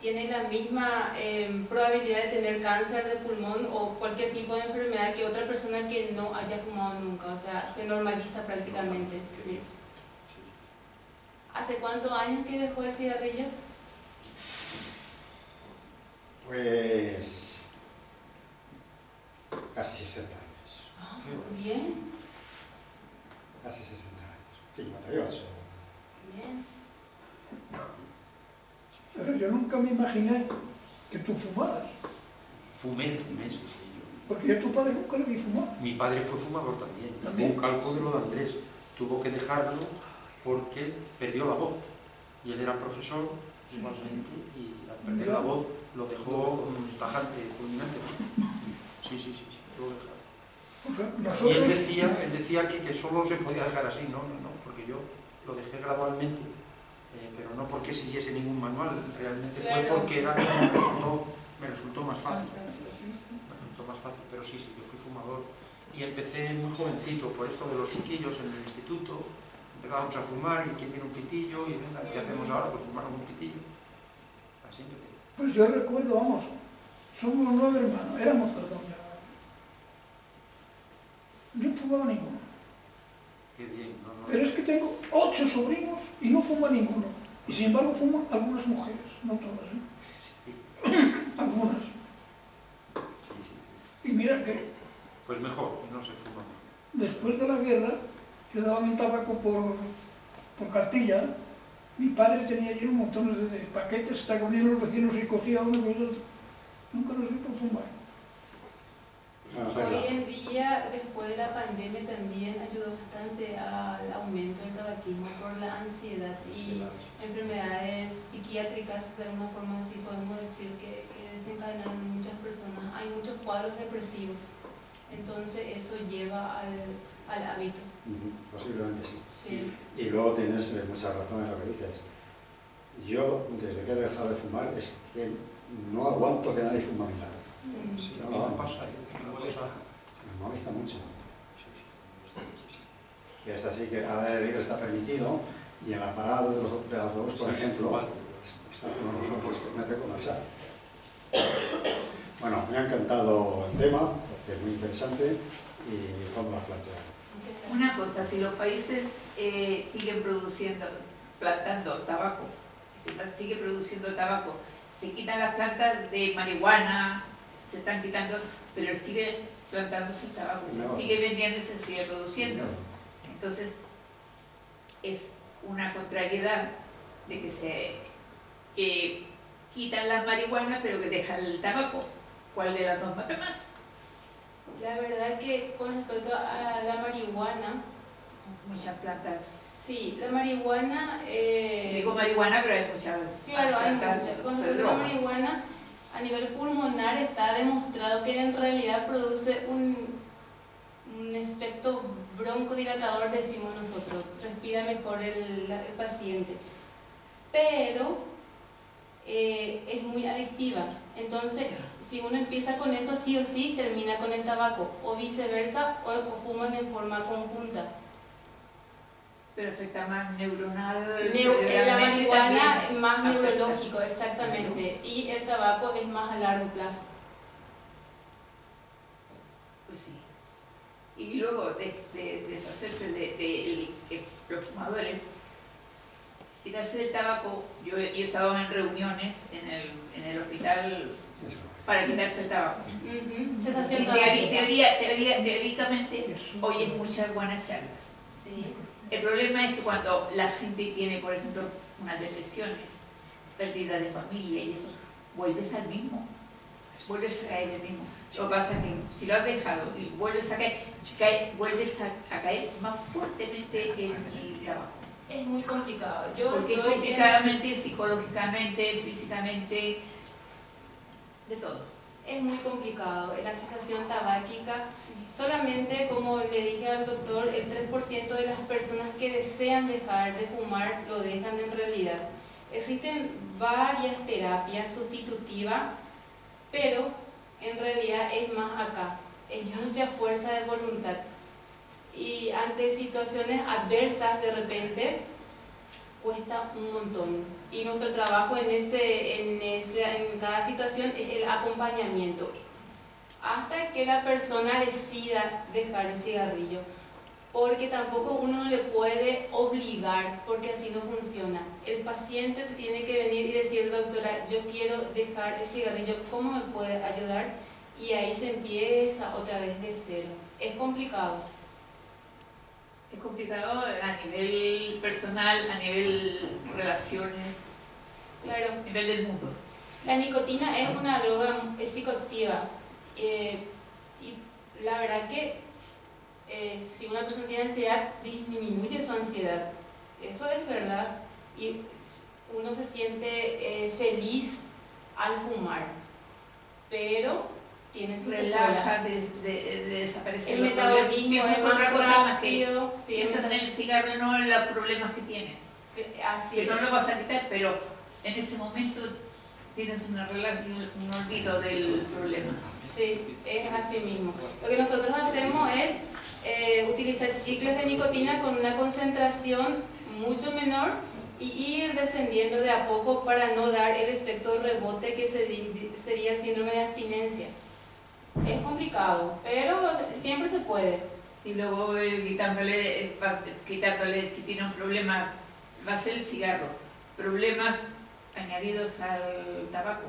tiene la misma probabilidad de tener cáncer de pulmón o cualquier tipo de enfermedad que otra persona que no haya fumado nunca. O sea, se normaliza prácticamente. Sí. ¿Hace cuántos años que dejó el cigarrillo? Pues casi 60 años. Bien, Casi 60 años. 58. bien. Pero yo nunca me imaginé que tú fumaras, Fumé, sí, sí. porque yo a tu padre nunca le vi fumar. Mi padre fue fumador también. ¿También? Fue un cálculo de lo de Andrés. Tuvo que dejarlo porque perdió la voz. Y él era profesor, igualmente, y al perder la voz lo dejó tajante, fulminante. Sí, tuvo que dejarlo. Porque Y nosotros, él decía que solo se podía dejar así, no, porque yo lo dejé gradualmente, pero no porque siguiese ningún manual, realmente fue Claro. porque me resultó más fácil. Pero sí, yo fui fumador. Y empecé muy jovencito, por esto de los chiquillos en el instituto, empezábamos a fumar, y quién tiene un pitillo, y venga, ¿qué hacemos ahora? Pues fumar un pitillo. Así empecé. pues yo recuerdo, vamos, somos 9 hermanos, éramos, perdón, ya. No fumaba ninguno. Qué bien, no. Pero es que tengo 8 sobrinos y no fuma ninguno. Y sin embargo fuman algunas mujeres, no todas, ¿eh? Algunas. Sí. Y mira que Pues mejor, no se fuma mejor. después de la guerra te daban un tabaco por cartilla. Mi padre tenía lleno un montón de paquetes, hasta que venían los vecinos y cogía uno y otro. Nunca nos dio por fumar. Hoy en día, después de la pandemia, también ayudó bastante al aumento del tabaquismo por la ansiedad y enfermedades psiquiátricas, de alguna forma así podemos decir que desencadenan en muchas personas. Hay muchos cuadros depresivos, entonces eso lleva al hábito. Posiblemente sí. Sí. Y luego tienes mucha razón en lo que dices. Yo, desde que he dejado de fumar, es que no aguanto que nadie fuma a mi lado. Sí, No, a mí no, me pasa, me molesta mucho. Que es así que al aire libre está permitido y en la parada de los autobús, por ejemplo, están fumando uno, pues me tengo que marchar. Bueno, me ha encantado el tema, porque es muy interesante y cómo lo has planteado. Muchas gracias. Una cosa, si los países siguen plantando tabaco, sigue produciendo tabaco, se quitan las plantas de marihuana, se están quitando, pero sigue plantándose el tabaco, No. se sigue vendiendo y se sigue produciendo. Entonces, es una contrariedad de que se quitan las marihuanas, pero que dejan el tabaco. ¿Cuál de las dos mata más? La verdad que con respecto a la marihuana, Muchas plantas. sí, la marihuana... Digo marihuana, pero hay muchas. Claro, hay plantas muchas. Con de respecto a la drogas. marihuana, a nivel pulmonar está demostrado que en realidad produce un efecto broncodilatador, decimos nosotros, respira mejor el paciente, pero es muy adictiva. Entonces, si uno empieza con eso, sí o sí termina con el tabaco, o viceversa, o fuman en forma conjunta. Pero afecta más neuronal. La cerebralmente marihuana también es más afecta. neurológico, exactamente, y el tabaco es más a largo plazo. Pues sí. Y luego de deshacerse de los fumadores, quitarse del tabaco. Yo he estado en reuniones en el hospital para quitarse el tabaco. Sensación Y tabáquica. teóricamente oyen muchas buenas charlas. Sí. El problema es que cuando la gente tiene, por ejemplo, unas depresiones, pérdida de familia y eso, vuelves al mismo. Vuelves a caer en el mismo. Lo que pasa es que si lo has dejado y vuelves a caer, vuelves a caer más fuertemente en el tabaco. Es muy complicado. Porque estoy complicadamente, psicológicamente, físicamente, de todo. Es muy complicado. La sensación tabáquica, solamente como le dije al doctor, el 3% de las personas que desean dejar de fumar lo dejan en realidad. Existen varias terapias sustitutivas, pero en realidad es más acá, es mucha fuerza de voluntad. Y ante situaciones adversas de repente cuesta un montón. Y nuestro trabajo en cada situación es el acompañamiento, hasta que la persona decida dejar el cigarrillo. Porque tampoco uno no le puede obligar, porque así no funciona. El paciente te tiene que venir y decir: doctora, yo quiero dejar el cigarrillo, ¿cómo me puede ayudar? Y ahí se empieza otra vez de cero. es complicado. Es complicado a nivel personal, a nivel relaciones, Claro. a nivel del mundo. La nicotina es una droga psicoactiva y la verdad que si una persona tiene ansiedad, disminuye su ansiedad. Eso es verdad. Y uno se siente feliz al fumar, pero tiene sus Relaja, secuelas. desaparecer El los problemas. metabolismo Piensas es más otra cosa más que rápido. Sí, piensas en el cigarro, no en los problemas que tienes. así Que es. no lo vas a quitar, pero en ese momento tienes una relación, un olvido del problema. Sí, es así mismo. Lo que nosotros hacemos es utilizar chicles de nicotina con una concentración mucho menor y ir descendiendo de a poco para no dar el efecto rebote que sería el síndrome de abstinencia. Es complicado, pero siempre se puede. Y luego quitándole, si tiene un problema, va a ser el cigarro. Problemas añadidos al tabaco.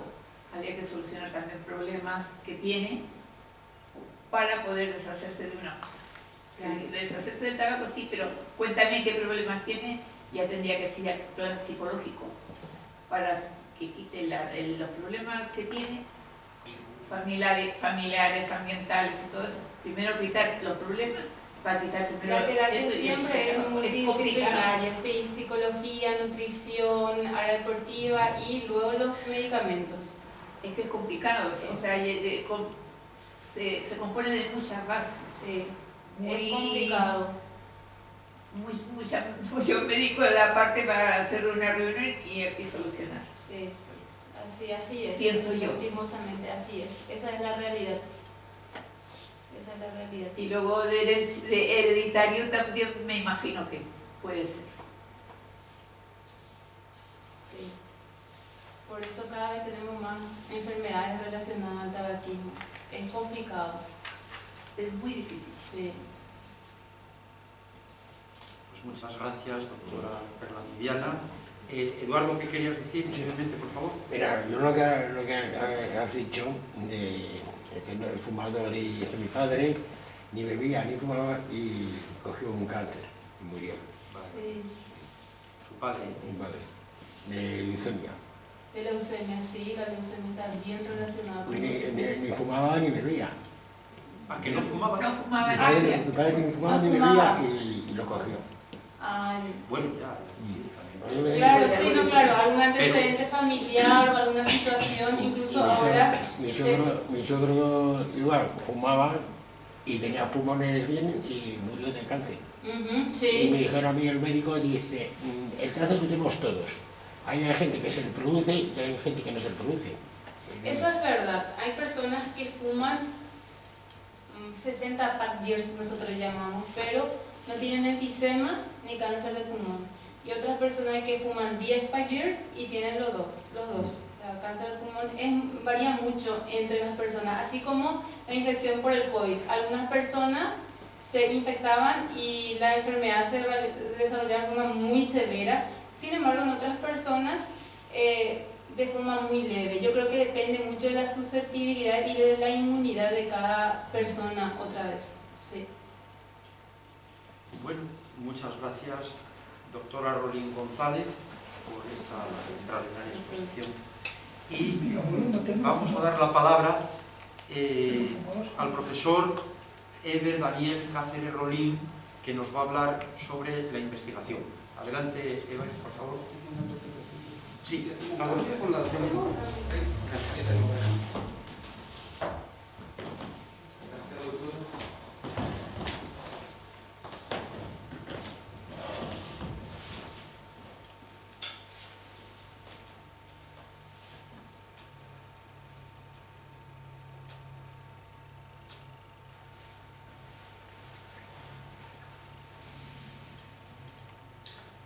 Habría que solucionar también problemas que tiene para poder deshacerse de una cosa. Claro. Deshacerse del tabaco sí, pero cuéntame qué problemas tiene, ya tendría que ser plan psicológico para que quite los problemas que tiene, familiares, ambientales y todo eso. Primero quitar los problemas, para quitar primero La terapia eso, siempre es multidisciplinaria, sí, psicología, nutrición, área deportiva y luego los medicamentos. Es que es complicado, Sí. o sea, se compone de muchas bases. Sí, Muy, es complicado. Mucho médico de aparte para hacer una reunión y solucionar. Sí, así es. Pienso yo. Lastimosamente, así es. Esa es la realidad. Esa es la realidad. Y luego de hereditario también me imagino que puede ser. Sí. Por eso cada vez tenemos más enfermedades relacionadas al tabaquismo. Es complicado. Es muy difícil. Sí. Pues muchas gracias, doctora Perla Viviana. Eduardo, ¿qué querías decir brevemente, por favor? Mira, yo lo que has dicho de que no es fumador y mi padre ni bebía ni fumaba y cogió un cáncer y murió. Vale. Sí. Su padre. Mi padre, de leucemia. De leucemia, sí, la leucemia está bien relacionada con Ni fumaba ni bebía. ¿A que no fumaba? No fumaba Mi nadie. padre ni fumaba No ni fumaba. bebía y lo cogió. Bueno, ya. Claro, sí, no, claro, algún antecedente familiar o alguna situación, incluso ahora... Mi suegro igual fumaba y tenía pulmones bien y murió de cáncer. Y me Sí, dijeron a mí el médico, dice, el cáncer lo tenemos todos. Hay gente que se le produce y hay gente que no se le produce. eso es verdad. Hay personas que fuman 60 pack years, nosotros llamamos, pero no tienen enfisema ni cáncer de pulmón. Y otras personas que fuman 10 pack years y tienen los dos. O sea, cáncer de pulmón varía mucho entre las personas, así como la infección por el COVID. Algunas personas se infectaban y la enfermedad se desarrollaba de forma muy severa. Sin embargo, en otras personas de forma muy leve. Yo creo que depende mucho de la susceptibilidad y de la inmunidad de cada persona otra vez. Sí. Bueno, muchas gracias, doctora Rolín González, por esta extraordinaria exposición. Y vamos a dar la palabra al profesor Eber Daniel Cáceres Rolín, que nos va a hablar sobre la investigación. Adelante, Eber, por favor. Sí, con la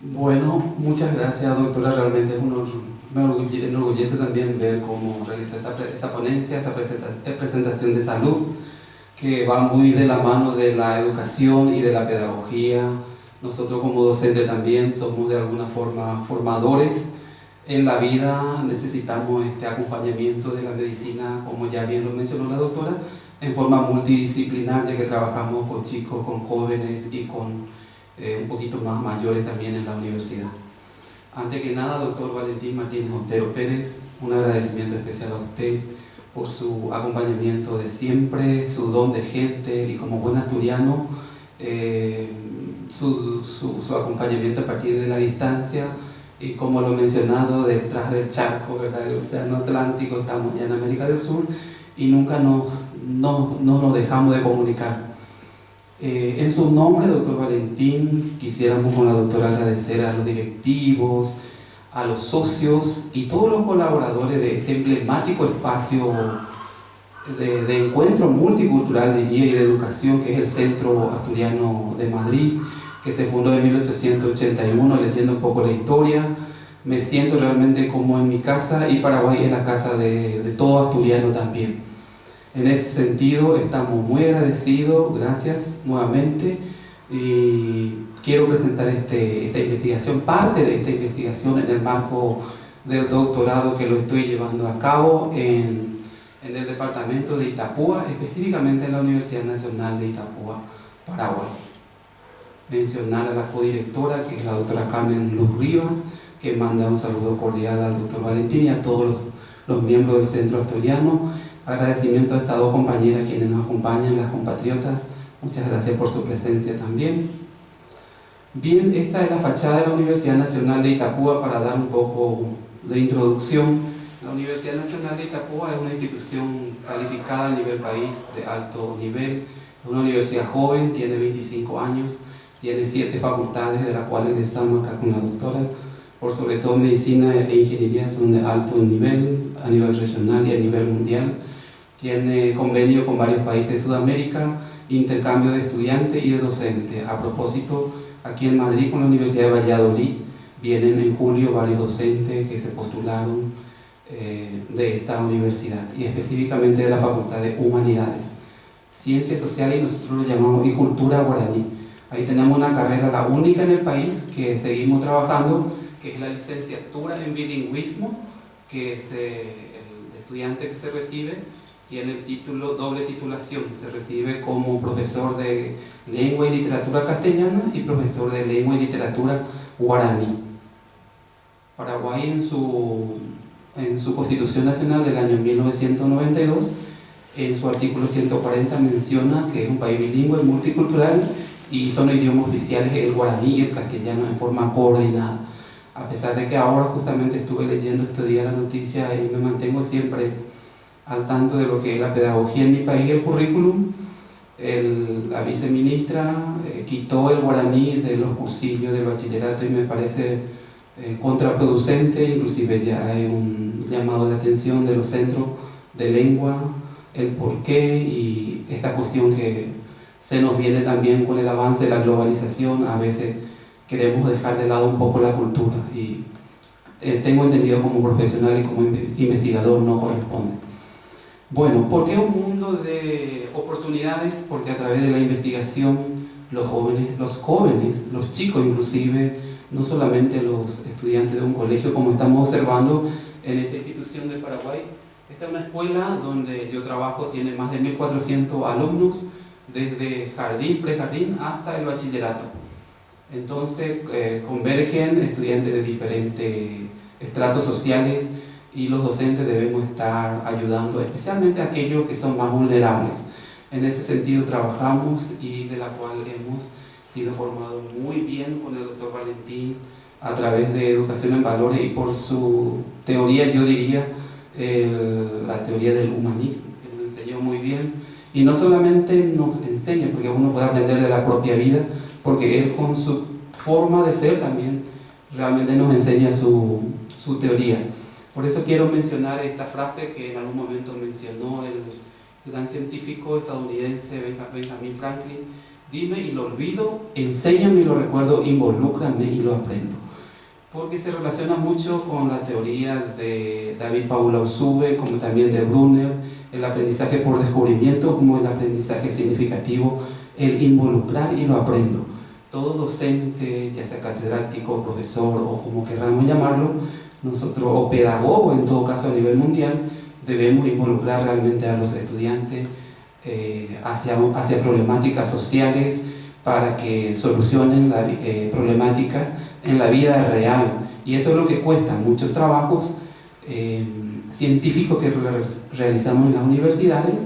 Bueno, muchas gracias, doctora. Realmente es me enorgullece también ver cómo realizó esa ponencia, esa presentación de salud, que va muy de la mano de la educación y de la pedagogía. Nosotros como docentes también somos de alguna forma formadores en la vida, necesitamos este acompañamiento de la medicina, como ya bien lo mencionó la doctora, en forma multidisciplinar, ya que trabajamos con chicos, con jóvenes y con un poquito más mayores también en la universidad. Antes que nada, doctor Valentín Martínez Montero Pérez, un agradecimiento especial a usted por su acompañamiento de siempre, su don de gente y como buen asturiano, su acompañamiento a partir de la distancia y como lo he mencionado, detrás del charco, ¿verdad?, del Océano Atlántico, estamos ya en América del Sur y nunca no nos dejamos de comunicar. En su nombre, doctor Valentín, quisiéramos con la doctora agradecer a los directivos, a los socios y todos los colaboradores de este emblemático espacio de encuentro multicultural, diría, y de educación, que es el Centro Asturiano de Madrid, que se fundó en 1881. Leyendo un poco la historia, me siento realmente como en mi casa, y Paraguay es la casa de todo asturiano también. En ese sentido, estamos muy agradecidos, gracias nuevamente, y quiero presentar esta investigación, parte de esta investigación en el marco del doctorado que lo estoy llevando a cabo en el departamento de Itapúa, específicamente en la Universidad Nacional de Itapúa, Paraguay. Mencionar a la codirectora, que es la doctora Carmen Luz Rivas, que manda un saludo cordial al doctor Valentín y a todos los miembros del Centro Asturiano. Agradecimiento a estas dos compañeras quienes nos acompañan, las compatriotas. Muchas gracias por su presencia también. Bien, esta es la fachada de la Universidad Nacional de Itapúa para dar un poco de introducción. La Universidad Nacional de Itapúa es una institución calificada a nivel país de alto nivel. Es una universidad joven, tiene 25 años, tiene 7 facultades, de las cuales estamos acá con la doctora. Por sobre todo medicina e ingeniería son de alto nivel, a nivel regional y a nivel mundial. Tiene convenio con varios países de Sudamérica, intercambio de estudiantes y de docentes. A propósito, aquí en Madrid, con la Universidad de Valladolid, vienen en julio varios docentes que se postularon de esta universidad, y específicamente de la Facultad de Humanidades, Ciencias Sociales, y nosotros lo llamamos y Cultura Guaraní. Ahí tenemos una carrera, la única en el país, que seguimos trabajando, que es la licenciatura en bilingüismo, que es el estudiante que se recibe tiene el título, doble titulación, se recibe como profesor de lengua y literatura castellana y profesor de lengua y literatura guaraní. Paraguay en su Constitución Nacional del año 1992, en su artículo 140 menciona que es un país bilingüe multicultural y son idiomas oficiales el guaraní y el castellano en forma coordinada. A pesar de que ahora justamente estuve leyendo este día la noticia y me mantengo siempre al tanto de lo que es la pedagogía en mi país, el currículum, la viceministra quitó el guaraní de los cursillos del bachillerato y me parece contraproducente. Inclusive ya hay un llamado de atención de los centros de lengua, el porqué y esta cuestión que se nos viene también con el avance de la globalización. A veces queremos dejar de lado un poco la cultura y tengo entendido como profesional y como investigador no corresponde. Bueno, ¿por qué un mundo de oportunidades? Porque a través de la investigación los jóvenes, los chicos inclusive, no solamente los estudiantes de un colegio, como estamos observando en esta institución de Paraguay. Esta es una escuela donde yo trabajo, tiene más de 1.400 alumnos, desde jardín, prejardín hasta el bachillerato. Entonces convergen estudiantes de diferentes estratos sociales y los docentes debemos estar ayudando, especialmente a aquellos que son más vulnerables. En ese sentido trabajamos y de la cual hemos sido formados muy bien con el doctor Valentín a través de Educación en Valores y por su teoría, yo diría, la teoría del humanismo, que nos enseñó muy bien. Y no solamente nos enseña, porque uno puede aprender de la propia vida, porque él con su forma de ser también realmente nos enseña su teoría. Por eso quiero mencionar esta frase que en algún momento mencionó el gran científico estadounidense Benjamin Franklin: dime y lo olvido, enséñame y lo recuerdo, involúcrame y lo aprendo. Porque se relaciona mucho con la teoría de David Paula Usube, como también de Brunner, el aprendizaje por descubrimiento como el aprendizaje significativo, el involucrar y lo aprendo. Todo docente, ya sea catedrático, profesor o como queramos llamarlo, nosotros, o pedagogo en todo caso a nivel mundial, debemos involucrar realmente a los estudiantes hacia problemáticas sociales para que solucionen problemáticas en la vida real. Y eso es lo que cuesta. Muchos trabajos científicos que realizamos en las universidades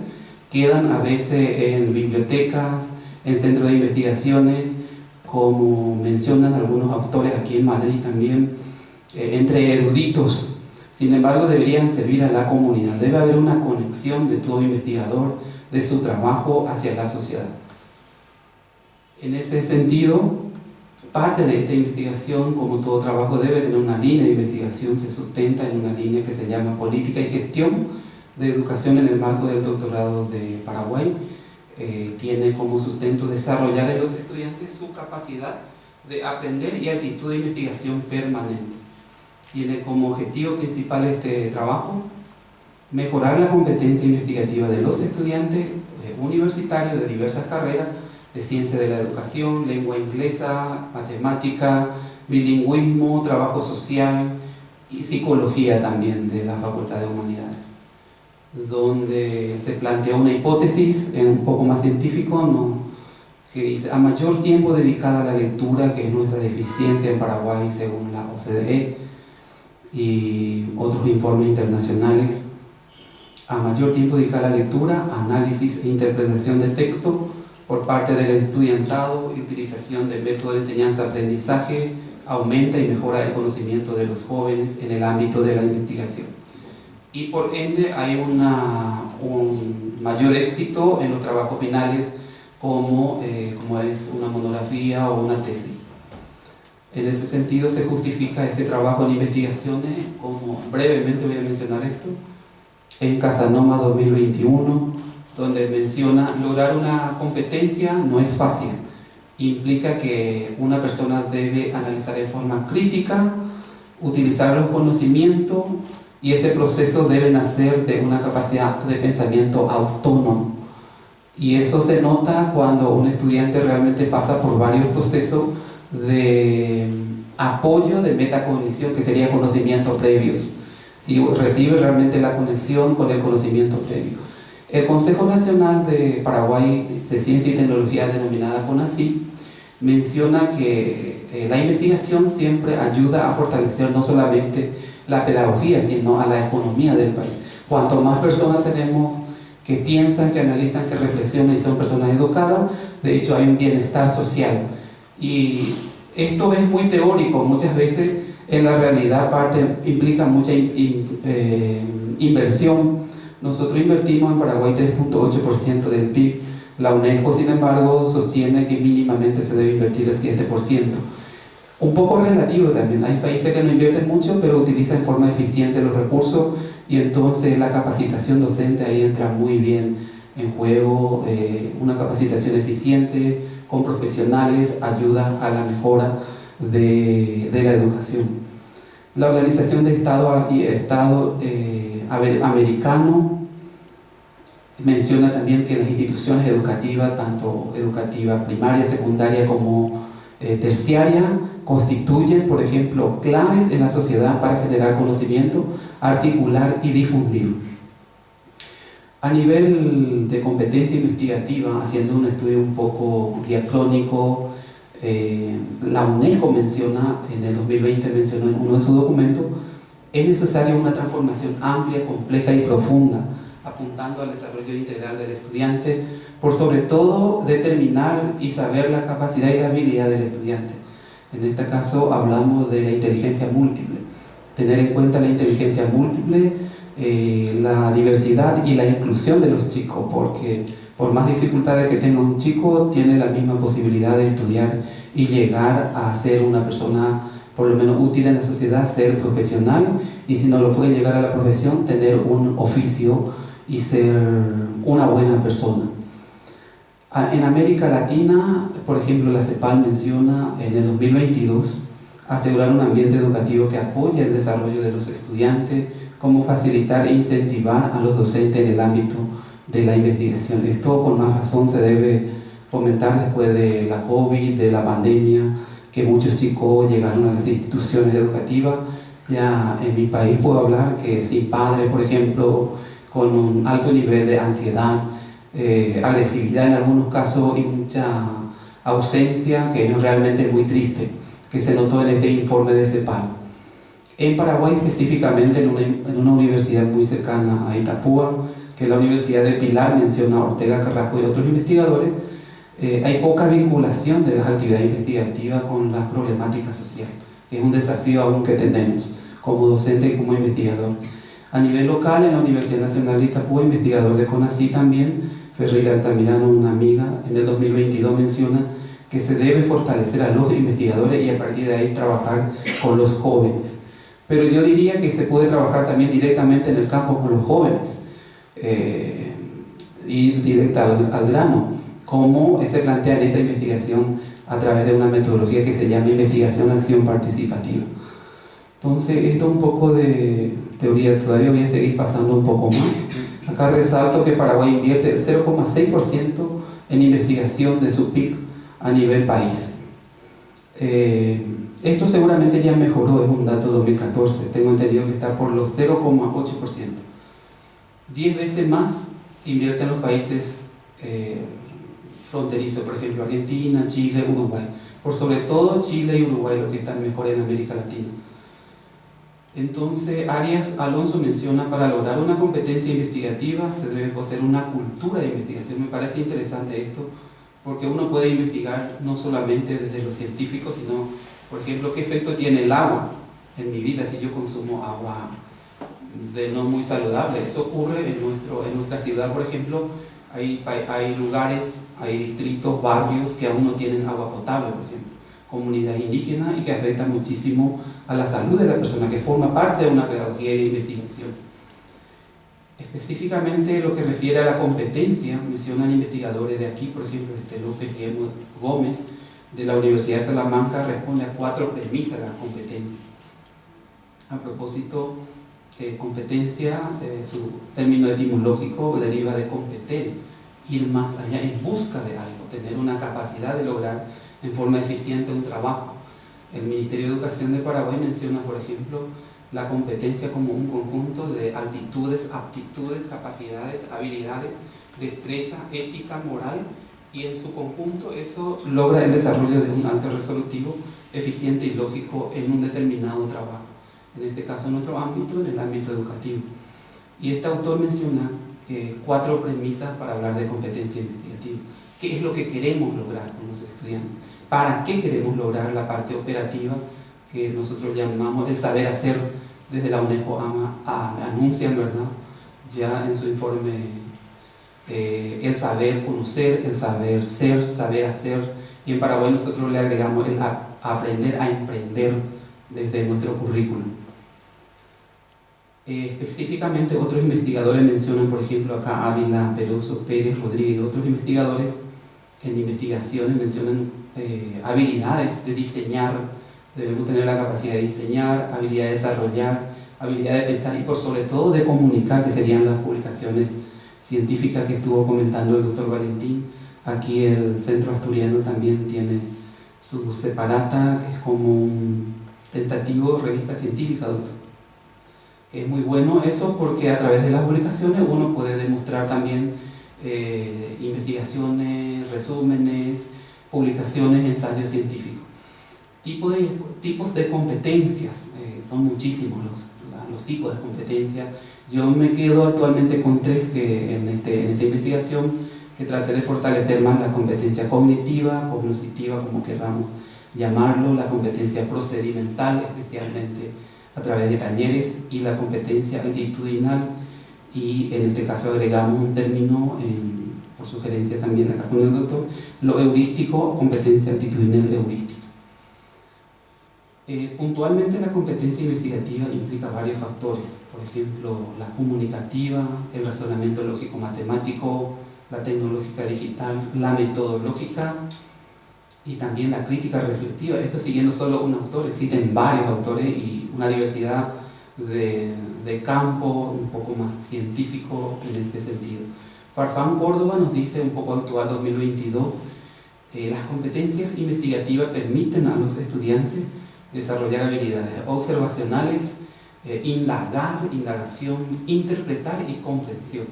quedan a veces en bibliotecas, en centros de investigaciones, como mencionan algunos autores aquí en Madrid también, entre eruditos. Sin embargo, deberían servir a la comunidad. Debe haber una conexión de todo investigador, de su trabajo hacia la sociedad. En ese sentido, parte de esta investigación, como todo trabajo, debe tener una línea de investigación, se sustenta en una línea que se llama Política y Gestión de Educación en el marco del doctorado de Paraguay. Tiene como sustento desarrollar en los estudiantes su capacidad de aprender y actitud de investigación permanente. Tiene como objetivo principal este trabajo mejorar la competencia investigativa de los estudiantes universitarios de diversas carreras de ciencia de la educación, lengua inglesa, matemática, bilingüismo, trabajo social y psicología también de la Facultad de Humanidades, donde se plantea una hipótesis un poco más científico, que dice: a mayor tiempo dedicado a la lectura, que es nuestra deficiencia en Paraguay según la OCDE y otros informes internacionales, a mayor tiempo dedicado a la lectura, análisis e interpretación de texto por parte del estudiantado y utilización de métodos de enseñanza-aprendizaje, aumenta y mejora el conocimiento de los jóvenes en el ámbito de la investigación. Y por ende hay un mayor éxito en los trabajos finales como es una monografía o una tesis. En ese sentido se justifica este trabajo en investigaciones, como brevemente voy a mencionar esto, en Casanoma 2021, donde menciona: lograr una competencia no es fácil, implica que una persona debe analizar en forma crítica, utilizar los conocimientos, y ese proceso debe nacer de una capacidad de pensamiento autónomo. Y eso se nota cuando un estudiante realmente pasa por varios procesos de apoyo de metacognición, que sería conocimientos previos, si recibe realmente la conexión con el conocimiento previo. El Consejo Nacional de Paraguay de Ciencia y Tecnología, denominada CONACYT, menciona que la investigación siempre ayuda a fortalecer no solamente la pedagogía, sino a la economía del país. Cuanto más personas tenemos que piensan, que analizan, que reflexionan y son personas educadas, de hecho hay un bienestar social. Y esto es muy teórico, muchas veces en la realidad implica mucha inversión. Nosotros invertimos en Paraguay 3.8% del PIB. La UNESCO, sin embargo, sostiene que mínimamente se debe invertir el 7%. Un poco relativo también. Hay países que no invierten mucho, pero utilizan en forma eficiente los recursos, y entonces la capacitación docente ahí entra muy bien en juego. Una capacitación eficiente con profesionales ayuda a la mejora de la educación. La Organización de Estado Americano menciona también que las instituciones educativas, tanto educativa primaria, secundaria como terciaria, constituyen, por ejemplo, claves en la sociedad para generar conocimiento, articular y difundir. A nivel de competencia investigativa, haciendo un estudio un poco diacrónico, la UNESCO menciona, en el 2020 mencionó en uno de sus documentos: es necesaria una transformación amplia, compleja y profunda, apuntando al desarrollo integral del estudiante, por sobre todo determinar y saber la capacidad y la habilidad del estudiante. En este caso hablamos de la inteligencia múltiple, tener en cuenta la inteligencia múltiple, la diversidad y la inclusión de los chicos, porque por más dificultades que tenga un chico, tiene la misma posibilidad de estudiar y llegar a ser una persona por lo menos útil en la sociedad, ser profesional, y si no lo puede llegar a la profesión, tener un oficio y ser una buena persona. En América Latina, por ejemplo, la CEPAL menciona en el 2022 asegurar un ambiente educativo que apoye el desarrollo de los estudiantes, cómo facilitar e incentivar a los docentes en el ámbito de la investigación. Esto con más razón se debe fomentar después de la COVID, de la pandemia, que muchos chicos llegaron a las instituciones educativas. Ya en mi país puedo hablar que sin padres, por ejemplo, con un alto nivel de ansiedad, agresividad en algunos casos y mucha ausencia, que es realmente muy triste, que se notó en este informe de CEPAL. En Paraguay, específicamente en una universidad muy cercana a Itapúa, que es la Universidad de Pilar, menciona Ortega Carrasco y otros investigadores, hay poca vinculación de las actividades investigativas con la problemática social, que es un desafío aún que tenemos como docente y como investigador. A nivel local, en la Universidad Nacional de Itapúa, investigador de CONACYT también, Ferreira Altamirano, una amiga, en el 2022 menciona que se debe fortalecer a los investigadores y a partir de ahí trabajar con los jóvenes. Pero yo diría que se puede trabajar también directamente en el campo con los jóvenes, ir directa al grano, como se plantea en esta investigación a través de una metodología que se llama investigación-acción participativa. Entonces, esto es un poco de teoría, todavía voy a seguir pasando un poco más. Acá resalto que Paraguay invierte el 0,6% en investigación de su PIB a nivel país. Esto seguramente ya mejoró, es un dato 2014, tengo entendido que está por los 0,8%. 10 veces más invierten los países fronterizos, por ejemplo Argentina, Chile, Uruguay. Por sobre todo Chile y Uruguay, lo que están mejor en América Latina. Entonces, Arias Alonso menciona, para lograr una competencia investigativa se debe poseer una cultura de investigación. Me parece interesante esto, porque uno puede investigar no solamente desde lo científico, sino, por ejemplo, qué efecto tiene el agua en mi vida si yo consumo agua de no muy saludable. Eso ocurre en nuestra ciudad, por ejemplo, hay lugares, hay distritos, barrios que aún no tienen agua potable, por ejemplo, comunidad indígena, y que afecta muchísimo a la salud de la persona, que forma parte de una pedagogía de investigación. Específicamente lo que refiere a la competencia, mencionan investigadores de aquí, por ejemplo, López Gómez, de la Universidad de Salamanca, responde a 4 premisas de la competencia. A propósito, competencia, su término etimológico deriva de competere, ir más allá en busca de algo, tener una capacidad de lograr en forma eficiente un trabajo. El Ministerio de Educación de Paraguay menciona, por ejemplo, la competencia como un conjunto de actitudes, aptitudes, capacidades, habilidades, destreza, ética, moral, y en su conjunto eso logra el desarrollo de un acto resolutivo, eficiente y lógico en un determinado trabajo. En este caso, en nuestro ámbito, en el ámbito educativo. Y este autor menciona 4 premisas para hablar de competencia investigativa. ¿Qué es lo que queremos lograr con los estudiantes? ¿Para qué queremos lograr la parte operativa que nosotros llamamos el saber hacer? Desde la UNESCO anuncian, ¿verdad?, ya en su informe el saber conocer, el saber ser, saber hacer, y en Paraguay nosotros le agregamos el aprender a emprender desde nuestro currículum. Específicamente otros investigadores mencionan, por ejemplo, acá Ávila, Peroso, Pérez, Rodríguez y otros investigadores en investigaciones mencionan habilidades de diseñar. Debemos tener la capacidad de diseñar, habilidad de desarrollar, habilidad de pensar y por sobre todo de comunicar, que serían las publicaciones científicas que estuvo comentando el doctor Valentín. Aquí el Centro Asturiano también tiene su separata, que es como un tentativo revista científica, doctor. Es muy bueno eso porque a través de las publicaciones uno puede demostrar también investigaciones, resúmenes, publicaciones, ensayos científicos. Tipos de competencias, son muchísimos los tipos de competencias. Yo me quedo actualmente con 3 que en esta investigación, que traté de fortalecer más: la competencia cognitiva, cognoscitiva, como queramos llamarlo, la competencia procedimental, especialmente a través de talleres, y la competencia actitudinal, y en este caso agregamos un término, por sugerencia también acá con el doctor, lo heurístico, competencia actitudinal heurística. Puntualmente la competencia investigativa implica varios factores, por ejemplo la comunicativa, el razonamiento lógico-matemático, la tecnológica digital, la metodológica y también la crítica reflexiva. Esto siguiendo solo un autor, existen varios autores y una diversidad de campo un poco más científico en este sentido. Farfán Córdoba nos dice, un poco actual 2022, las competencias investigativas permiten a los estudiantes desarrollar habilidades observacionales, indagación, interpretar y comprensión,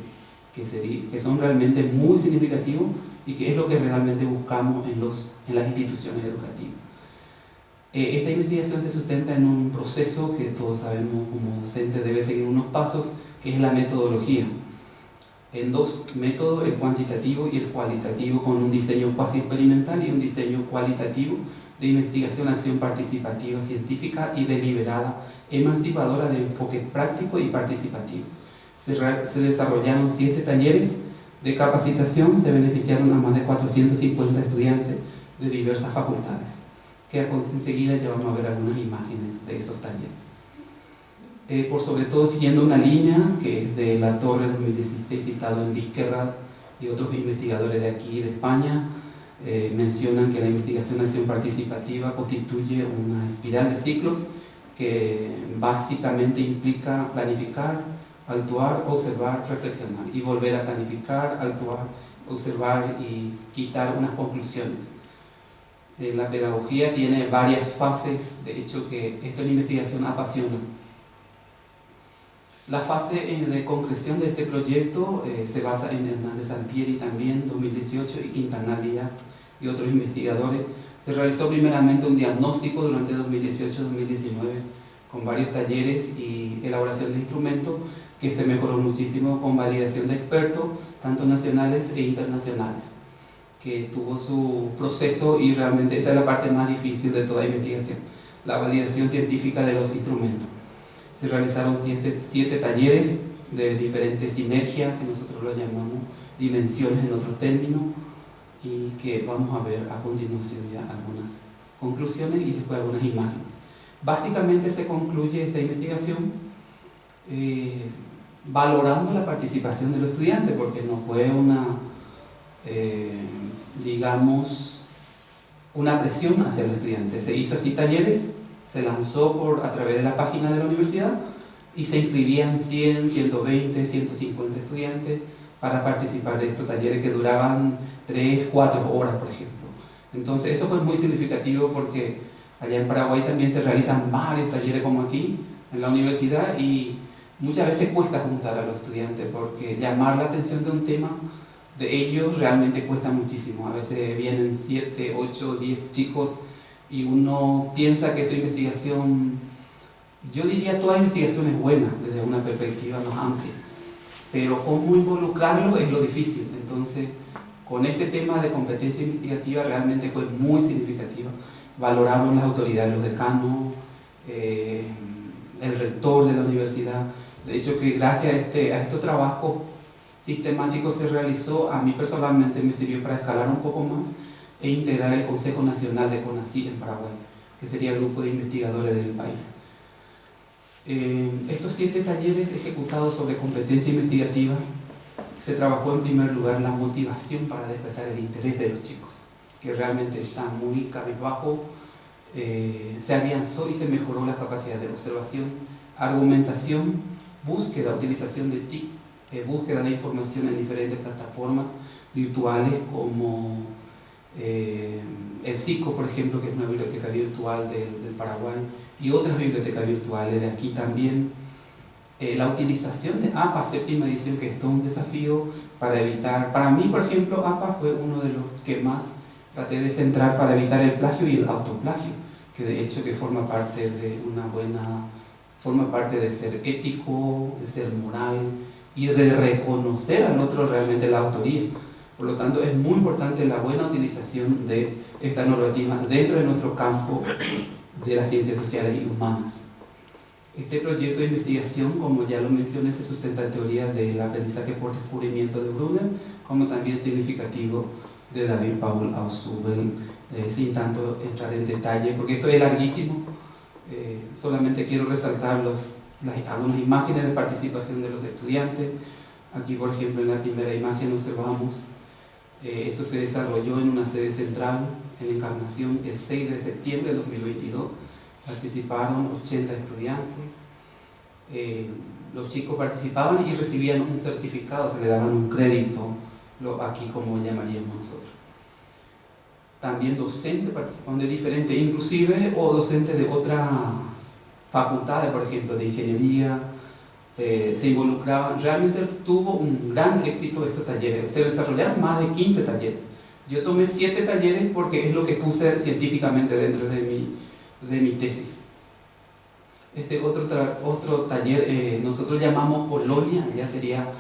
que son realmente muy significativos y que es lo que realmente buscamos en las instituciones educativas. Esta investigación se sustenta en un proceso que todos sabemos como docente debe seguir unos pasos, que es la metodología. En dos métodos, el cuantitativo y el cualitativo, con un diseño cuasi experimental y un diseño cualitativo de investigación, acción participativa, científica y deliberada, emancipadora de enfoque práctico y participativo. Se desarrollaron 7 talleres de capacitación, se beneficiaron a más de 450 estudiantes de diversas facultades, que enseguida ya vamos a ver algunas imágenes de esos talleres. Por sobre todo siguiendo una línea que es de la Torre 2016 citado en Vizquerra y otros investigadores de aquí de España, mencionan que la investigación acción participativa constituye una espiral de ciclos que básicamente implica planificar, actuar, observar, reflexionar y volver a planificar, actuar, observar y quitar unas conclusiones. La pedagogía tiene varias fases, de hecho que esto en investigación apasiona. La fase de concreción de este proyecto se basa en Hernández Sampieri también, 2018, y Quintanal Díaz y otros investigadores. Se realizó primeramente un diagnóstico durante 2018-2019 con varios talleres y elaboración de instrumentos que se mejoró muchísimo con validación de expertos, tanto nacionales e internacionales, que tuvo su proceso y realmente esa es la parte más difícil de toda investigación, la validación científica de los instrumentos. Se realizaron 7 talleres de diferentes sinergias, que nosotros lo llamamos dimensiones en otros términos, y que vamos a ver a continuación ya algunas conclusiones y después algunas imágenes. Básicamente se concluye esta investigación valorando la participación de los estudiantes, porque no fue digamos, una presión hacia los estudiantes. Se hizo así talleres, se lanzó a través de la página de la universidad y se inscribían 100, 120, 150 estudiantes para participar de estos talleres que duraban 3, 4 horas, por ejemplo. Entonces eso fue muy significativo porque allá en Paraguay también se realizan varios talleres como aquí en la universidad y muchas veces cuesta juntar a los estudiantes porque llamar la atención de un tema de ellos realmente cuesta muchísimo. A veces vienen 7, 8, 10 chicos y uno piensa que su investigación, yo diría toda investigación es buena desde una perspectiva más amplia, pero cómo involucrarlo es lo difícil. Entonces, con este tema de competencia investigativa realmente fue muy significativa. Valoraron las autoridades, los decanos, el rector de la universidad. De hecho, que gracias a este trabajo sistemático se realizó, a mí personalmente me sirvió para escalar un poco más e integrar el Consejo Nacional de CONACYT en Paraguay, que sería el grupo de investigadores del país. Estos 7 talleres ejecutados sobre competencia investigativa, se trabajó en primer lugar la motivación para despertar el interés de los chicos, que realmente está muy cabizbajo. Se afianzó y se mejoró la capacidad de observación, argumentación, búsqueda, utilización de TIC, búsqueda de información en diferentes plataformas virtuales como el SICO, por ejemplo, que es una biblioteca virtual del Paraguay, y otras bibliotecas virtuales de aquí también. La utilización de APA, 7ª edición, que es todo un desafío para evitar, para mí, por ejemplo, APA fue uno de los que más traté de centrar para evitar el plagio y el autoplagio, que de hecho que forma parte de ser ético, de ser moral y de reconocer al otro realmente la autoría. Por lo tanto, es muy importante la buena utilización de esta normativa dentro de nuestro campo de las ciencias sociales y humanas. Este proyecto de investigación, como ya lo mencioné, se sustenta en teoría del aprendizaje por descubrimiento de Brunner, como también significativo de David Paul Ausubel, sin tanto entrar en detalle, porque esto es larguísimo. Solamente quiero resaltar algunas imágenes de participación de los estudiantes. Aquí, por ejemplo, en la primera imagen observamos, esto se desarrolló en una sede central en Encarnación el 6 de septiembre de 2022. Participaron 80 estudiantes. Los chicos participaban y recibían un certificado, se le daban un crédito, aquí como llamaríamos nosotros. También docentes participaban de diferentes, inclusive o docentes de otras facultades, por ejemplo, de ingeniería, se involucraban. Realmente tuvo un gran éxito este taller, se desarrollaron más de 15 talleres. Yo tomé 7 talleres porque es lo que puse científicamente dentro de mi tesis. Otro taller, nosotros llamamos Polonia, ya sería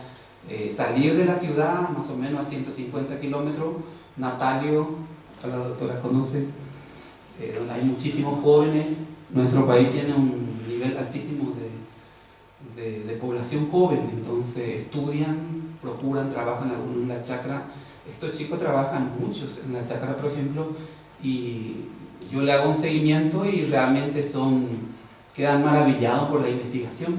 salir de la ciudad, más o menos a 150 kilómetros, Natalio, la doctora conoce, donde hay muchísimos jóvenes. Nuestro país tiene un nivel altísimo de población joven, entonces estudian, procuran, trabajan algunos en la chacra. Estos chicos trabajan muchos en la chacra, por ejemplo, y yo le hago un seguimiento y realmente quedan maravillados por la investigación.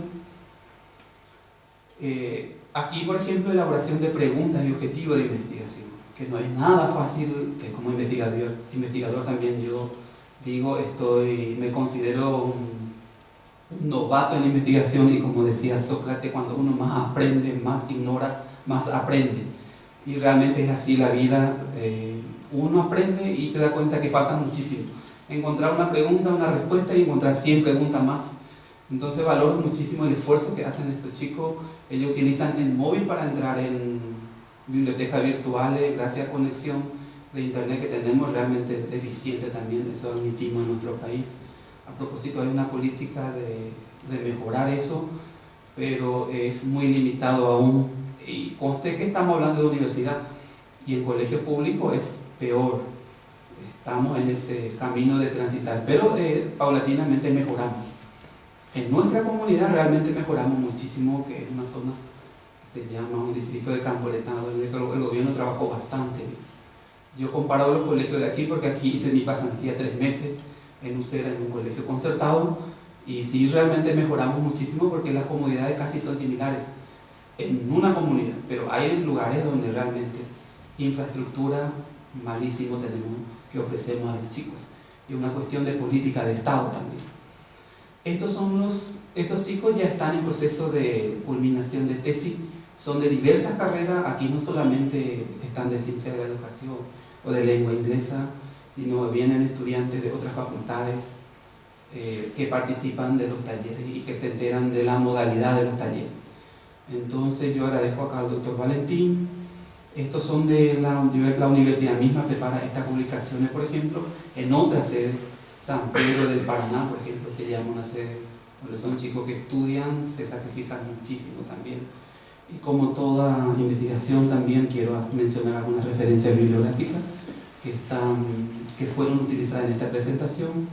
Aquí, por ejemplo, elaboración de preguntas y objetivos de investigación, que no es nada fácil. Como investigador también yo digo, me considero un novato en la investigación, y como decía Sócrates, cuando uno más aprende, más ignora, más aprende. Y realmente es así la vida, uno aprende y se da cuenta que falta muchísimo. Encontrar una pregunta, una respuesta, y encontrar 100 preguntas más. Entonces valoro muchísimo el esfuerzo que hacen estos chicos. Ellos utilizan el móvil para entrar en bibliotecas virtuales, gracias a conexión de internet que tenemos realmente deficiente también, eso admitimos en nuestro país. A propósito, hay una política de mejorar eso, pero es muy limitado aún. Y conste que estamos hablando de universidad, y en colegio público es peor. Estamos en ese camino de transitar, pero paulatinamente mejoramos. En nuestra comunidad realmente mejoramos muchísimo, que es una zona que se llama un distrito de Camporetano, donde el gobierno trabajó bastante. Yo comparo los colegios de aquí porque aquí hice mi pasantía 3 meses en Usera, en un colegio concertado, y sí realmente mejoramos muchísimo porque las comodidades casi son similares en una comunidad, pero hay lugares donde realmente infraestructura malísimo tenemos que ofrecemos a los chicos, y una cuestión de política de Estado también. Estos chicos ya están en proceso de culminación de tesis, son de diversas carreras. Aquí no solamente están de ciencia de la educación o de lengua inglesa, sino vienen estudiantes de otras facultades que participan de los talleres y que se enteran de la modalidad de los talleres. Entonces yo agradezco acá al doctor Valentín. Estos son de la universidad misma, prepara estas publicaciones, por ejemplo, en otra sede, San Pedro del Paraná, por ejemplo, se llama una sede donde son chicos que estudian, se sacrifican muchísimo también. Y como toda investigación también quiero mencionar algunas referencias bibliográficas que fueron utilizadas en esta presentación.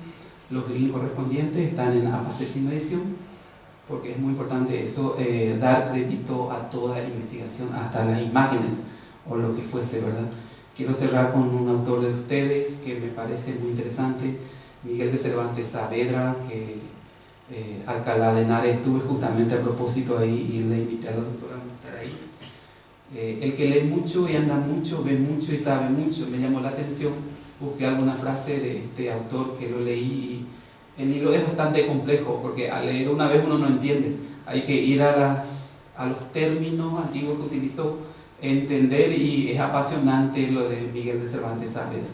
Los links correspondientes están en APA 7ª edición, porque es muy importante eso, dar crédito a toda investigación, hasta las imágenes o lo que fuese, ¿verdad? Quiero cerrar con un autor de ustedes que me parece muy interesante, Miguel de Cervantes Saavedra, que Alcalá de Henares, estuve justamente a propósito ahí y le invité a la doctora a estar ahí. El que lee mucho y anda mucho, ve mucho y sabe mucho, me llamó la atención. Busqué alguna frase de este autor que lo leí, y el libro es bastante complejo porque al leer una vez uno no entiende, hay que ir a los términos antiguos que utilizó, entender, y es apasionante lo de Miguel de Cervantes Saavedra.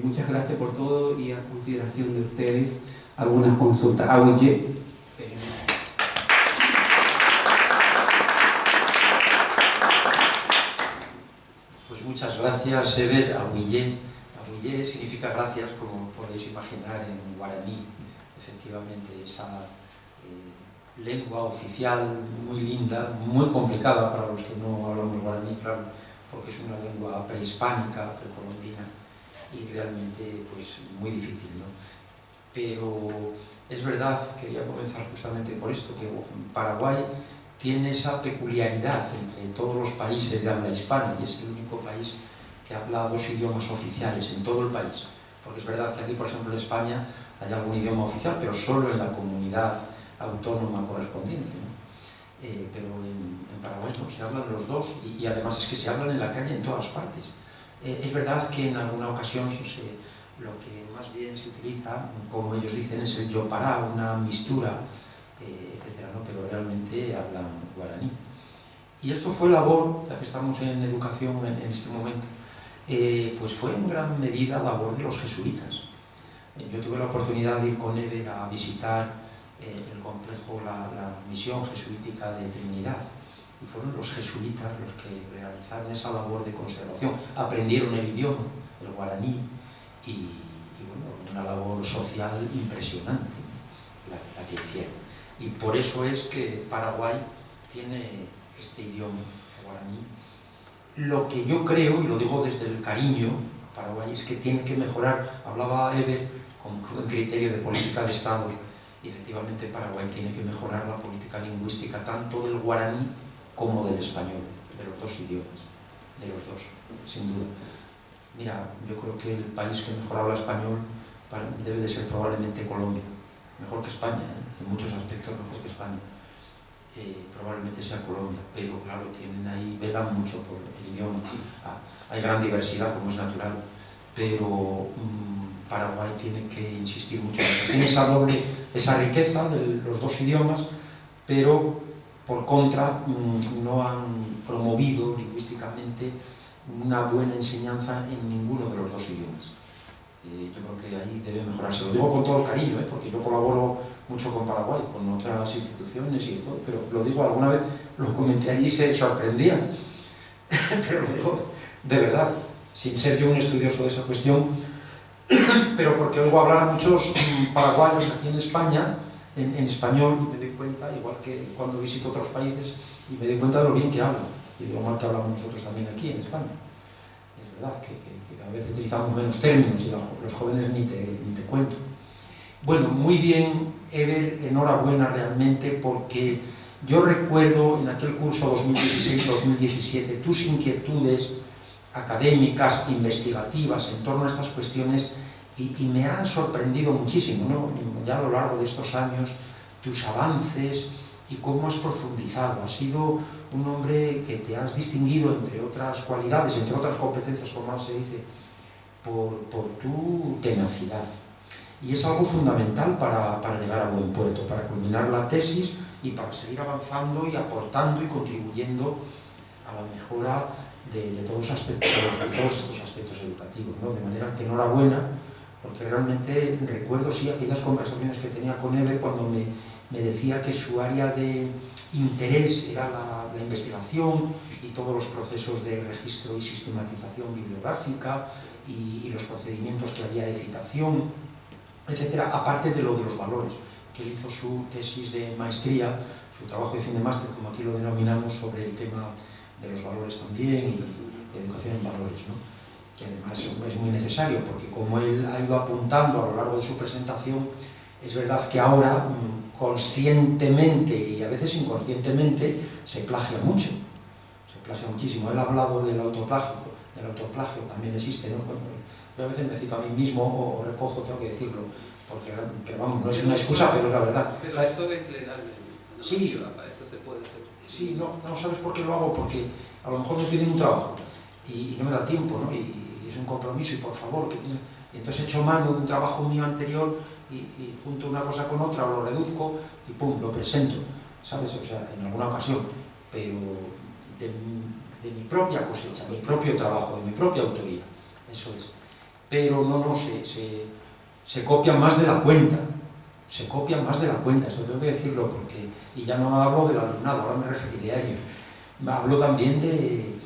Muchas gracias por todo, y a consideración de ustedes algunas consultas. Pues muchas gracias, Eber. Ahuillé significa gracias, como podéis imaginar, en guaraní. Efectivamente, esa lengua oficial muy linda, muy complicada para los que no hablamos guaraní, claro, porque es una lengua prehispánica, precolombina, y realmente pues muy difícil, ¿no? Pero es verdad, quería comenzar justamente por esto, que Paraguay tiene esa peculiaridad entre todos los países de habla hispana, y es el único país que habla 2 idiomas oficiales en todo el país. Porque es verdad que aquí, por ejemplo, en España hay algún idioma oficial, pero solo en la comunidad autónoma correspondiente, ¿no? Pero en Paraguay no, se hablan los dos, y además es que se hablan en la calle en todas partes. Es verdad que en alguna ocasión lo que más bien se utiliza, como ellos dicen, es el yopará, una mistura, etcétera, ¿no? Pero realmente hablan guaraní. Y esto fue labor, ya que estamos en educación en este momento, pues fue en gran medida labor de los jesuitas. Yo tuve la oportunidad de ir con Eber a visitar el complejo, la misión jesuítica de Trinidad. Y fueron los jesuitas los que realizaron esa labor de conservación. Aprendieron el idioma, el guaraní, y bueno, una labor social impresionante la que hicieron. Y por eso es que Paraguay tiene este idioma, el guaraní. Lo que yo creo, y lo digo desde el cariño, Paraguay es que tiene que mejorar. Hablaba Eber con un criterio de política de Estado, y efectivamente Paraguay tiene que mejorar la política lingüística tanto del guaraní como del español, de los dos idiomas, de los dos, sin duda. Mira, yo creo que el país que mejor habla español debe de ser probablemente Colombia, mejor que España, en muchos aspectos mejor que España. Probablemente sea Colombia, pero claro, tienen ahí, velan mucho por el idioma. Hay gran diversidad, como es natural, pero Paraguay tiene que insistir mucho en eso. Tiene esa riqueza de los dos idiomas, pero por contra no han promovido lingüísticamente una buena enseñanza en ninguno de los dos idiomas. Yo creo que ahí debe mejorarse. Lo digo con todo el cariño, porque yo colaboro mucho con Paraguay, con otras instituciones y todo, pero lo digo, alguna vez lo comenté allí y se sorprendían. Pero lo digo de verdad, sin ser yo un estudioso de esa cuestión, pero porque oigo hablar a muchos paraguayos aquí en España, en español, y me doy cuenta, igual que cuando visito otros países, y me doy cuenta de lo bien que hablan, y de lo mal que hablamos nosotros también aquí en España. Es verdad que cada vez utilizamos menos términos, y los jóvenes ni te cuento. Bueno, muy bien, Eber, enhorabuena realmente, porque yo recuerdo en aquel curso 2016-2017 tus inquietudes académicas, investigativas en torno a estas cuestiones, y me han sorprendido muchísimo, ¿no? Ya a lo largo de estos años, tus avances y cómo has profundizado. Has sido un hombre que te has distinguido, entre otras cualidades, entre otras competencias, como se dice, por tu tenacidad. Y es algo fundamental para llegar a buen puerto, para culminar la tesis y para seguir avanzando y aportando y contribuyendo a la mejora de todos estos aspectos educativos, ¿no? De manera que enhorabuena, porque realmente recuerdo sí aquellas conversaciones que tenía con Eber cuando me decía que su área de interés era la investigación y todos los procesos de registro y sistematización bibliográfica y los procedimientos que había de citación, etcétera, aparte de lo de los valores, que él hizo su tesis de maestría, su trabajo de fin de máster, como aquí lo denominamos, sobre el tema de los valores también, y educación en valores, ¿no? Que además es muy necesario, porque como él ha ido apuntando a lo largo de su presentación, es verdad que ahora conscientemente y a veces inconscientemente se plagia mucho, se plagia muchísimo. Él ha hablado del autoplagio también existe, ¿no? Yo a veces me cito a mí mismo o recojo, tengo que decirlo, porque pero vamos, no es una excusa, pero es la verdad. Pero eso es legal, ¿no? Sí, para eso se puede hacer. Sí, no sabes por qué lo hago, porque a lo mejor me piden un trabajo y no me da tiempo, ¿no? Y es un compromiso, y por favor, y entonces echo mano de un trabajo mío anterior y junto una cosa con otra, o lo reduzco y pum, lo presento, ¿sabes? O sea, en alguna ocasión, pero de mi propia cosecha, mi propio trabajo, de mi propia autoría, eso es. Pero se copia más de la cuenta, eso tengo que decirlo, porque, y ya no hablo del alumnado, ahora me referiré a ellos, hablo también de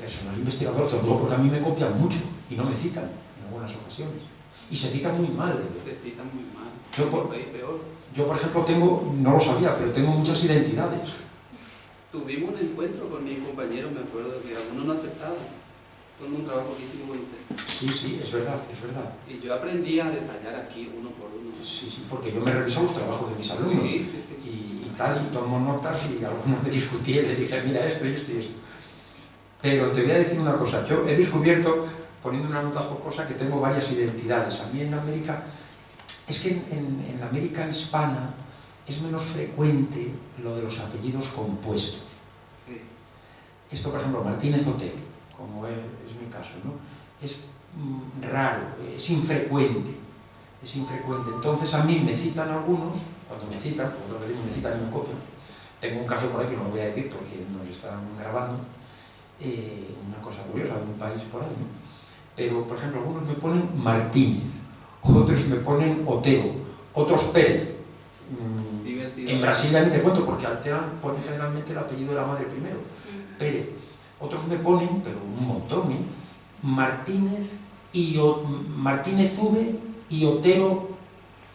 personal investigador, te lo digo porque a mí me copian mucho y no me citan en algunas ocasiones, y se citan muy mal. Se citan muy mal, peor. Yo, por ejemplo, no lo sabía, pero tengo muchas identidades. Tuvimos un encuentro con mis compañeros, me acuerdo que algunos no aceptaban con un trabajo que hicimos con usted. Sí, es verdad. Y yo aprendí a detallar aquí uno por uno. Sí, porque yo me reviso los trabajos de mis alumnos. Sí. Y tomo notas, y algunos me discutí y le dije, mira esto y esto y esto. Pero te voy a decir una cosa, yo he descubierto, poniendo una nota jocosa, que tengo varias identidades. A mí en América, es que en la América hispana es menos frecuente lo de los apellidos compuestos. Sí. Esto, por ejemplo, Martínez Otero, como es mi caso, ¿no? Es raro, es infrecuente. Entonces a mí me citan algunos, cuando me citan, me citan y me copian. Tengo un caso por ahí que no lo voy a decir porque nos están grabando, una cosa curiosa de un país por ahí, ¿no? Pero, por ejemplo, algunos me ponen Martínez, otros me ponen Otero, otros Pérez. Diversidad. En Brasil ya ni te cuento, porque alteran, ponen generalmente el apellido de la madre primero, Pérez. Otros me ponen, pero un montón, Martínez V y Otero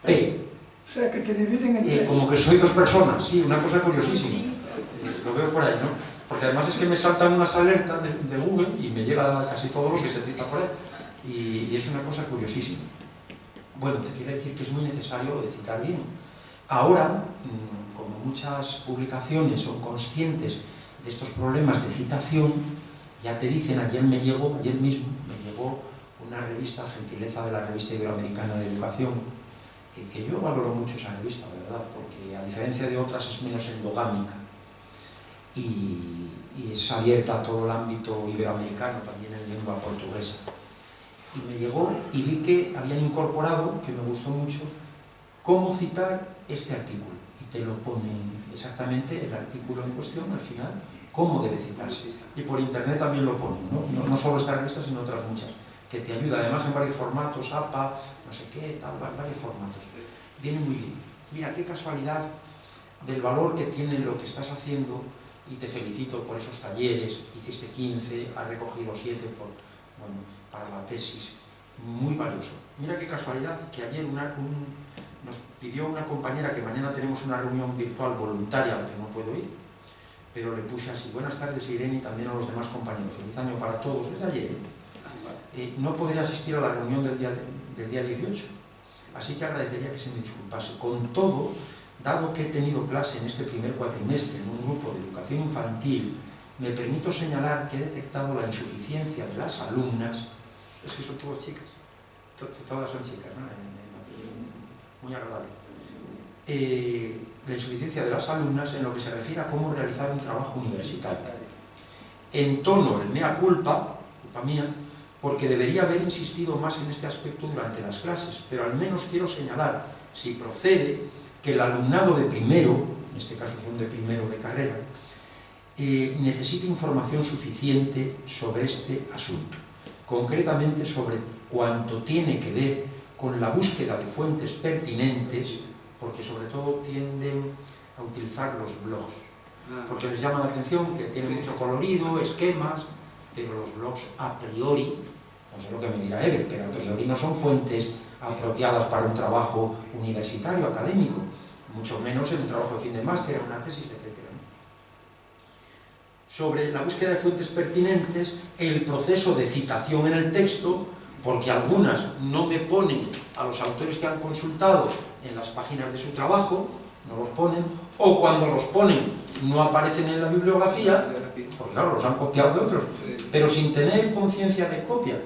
P. O sea, que te dividen en tres. Como que soy dos personas, sí, una cosa curiosísima. Lo veo por ahí, ¿no? Porque además es que me saltan unas alertas de Google y me llega casi todo lo que se cita por ahí. Y es una cosa curiosísima. Bueno, te quiero decir que es muy necesario citar bien. Ahora, como muchas publicaciones son conscientes de estos problemas de citación, ya te dicen, ayer mismo me llegó una revista, Gentileza de la Revista Iberoamericana de Educación, que yo valoro mucho esa revista, ¿verdad? Porque a diferencia de otras es menos endogámica y es abierta a todo el ámbito iberoamericano, también en lengua portuguesa. Y me llegó y vi que habían incorporado, que me gustó mucho, cómo citar este artículo. Y te lo ponen exactamente el artículo en cuestión, al final, cómo debe citarse. Y por internet también lo ponen, no solo esta revista, sino otras muchas, que te ayuda además en varios formatos, APA, no sé qué, tal, varios formatos. Viene muy bien. Mira, qué casualidad del valor que tiene lo que estás haciendo, y te felicito por esos talleres. Hiciste 15, has recogido 7 para la tesis. Muy valioso. Mira qué casualidad que ayer nos pidió una compañera que mañana tenemos una reunión virtual voluntaria, al que no puedo ir, pero le puse así: buenas tardes, Irene, y también a los demás compañeros. Feliz año para todos. Es de ayer, no podría asistir a la reunión del día 18, así que agradecería que se me disculpase. Con todo, dado que he tenido clase en este primer cuatrimestre en un grupo de educación infantil, me permito señalar que he detectado la insuficiencia de las alumnas. Es que son todas chicas, todas son chicas, ¿no? Muy agradable. La insuficiencia de las alumnas en lo que se refiere a cómo realizar un trabajo universitario. Entono el mea culpa mía, porque debería haber insistido más en este aspecto durante las clases, pero al menos quiero señalar, si procede, que el alumnado de primero, en este caso son de primero de carrera, necesita información suficiente sobre este asunto, concretamente sobre cuanto tiene que ver con la búsqueda de fuentes pertinentes, porque sobre todo tienden a utilizar los blogs, porque les llama la atención que tienen mucho colorido, esquemas, pero los blogs a priori, no sé lo que me dirá Eve, pero a priori no son fuentes apropiadas para un trabajo universitario, académico, mucho menos en un trabajo de fin de máster, en una tesis, etc. Sobre la búsqueda de fuentes pertinentes, el proceso de citación en el texto, porque algunas no me ponen a los autores que han consultado en las páginas de su trabajo, no los ponen, o cuando los ponen no aparecen en la bibliografía, porque claro, los han copiado de otros, pero sin tener conciencia de copia.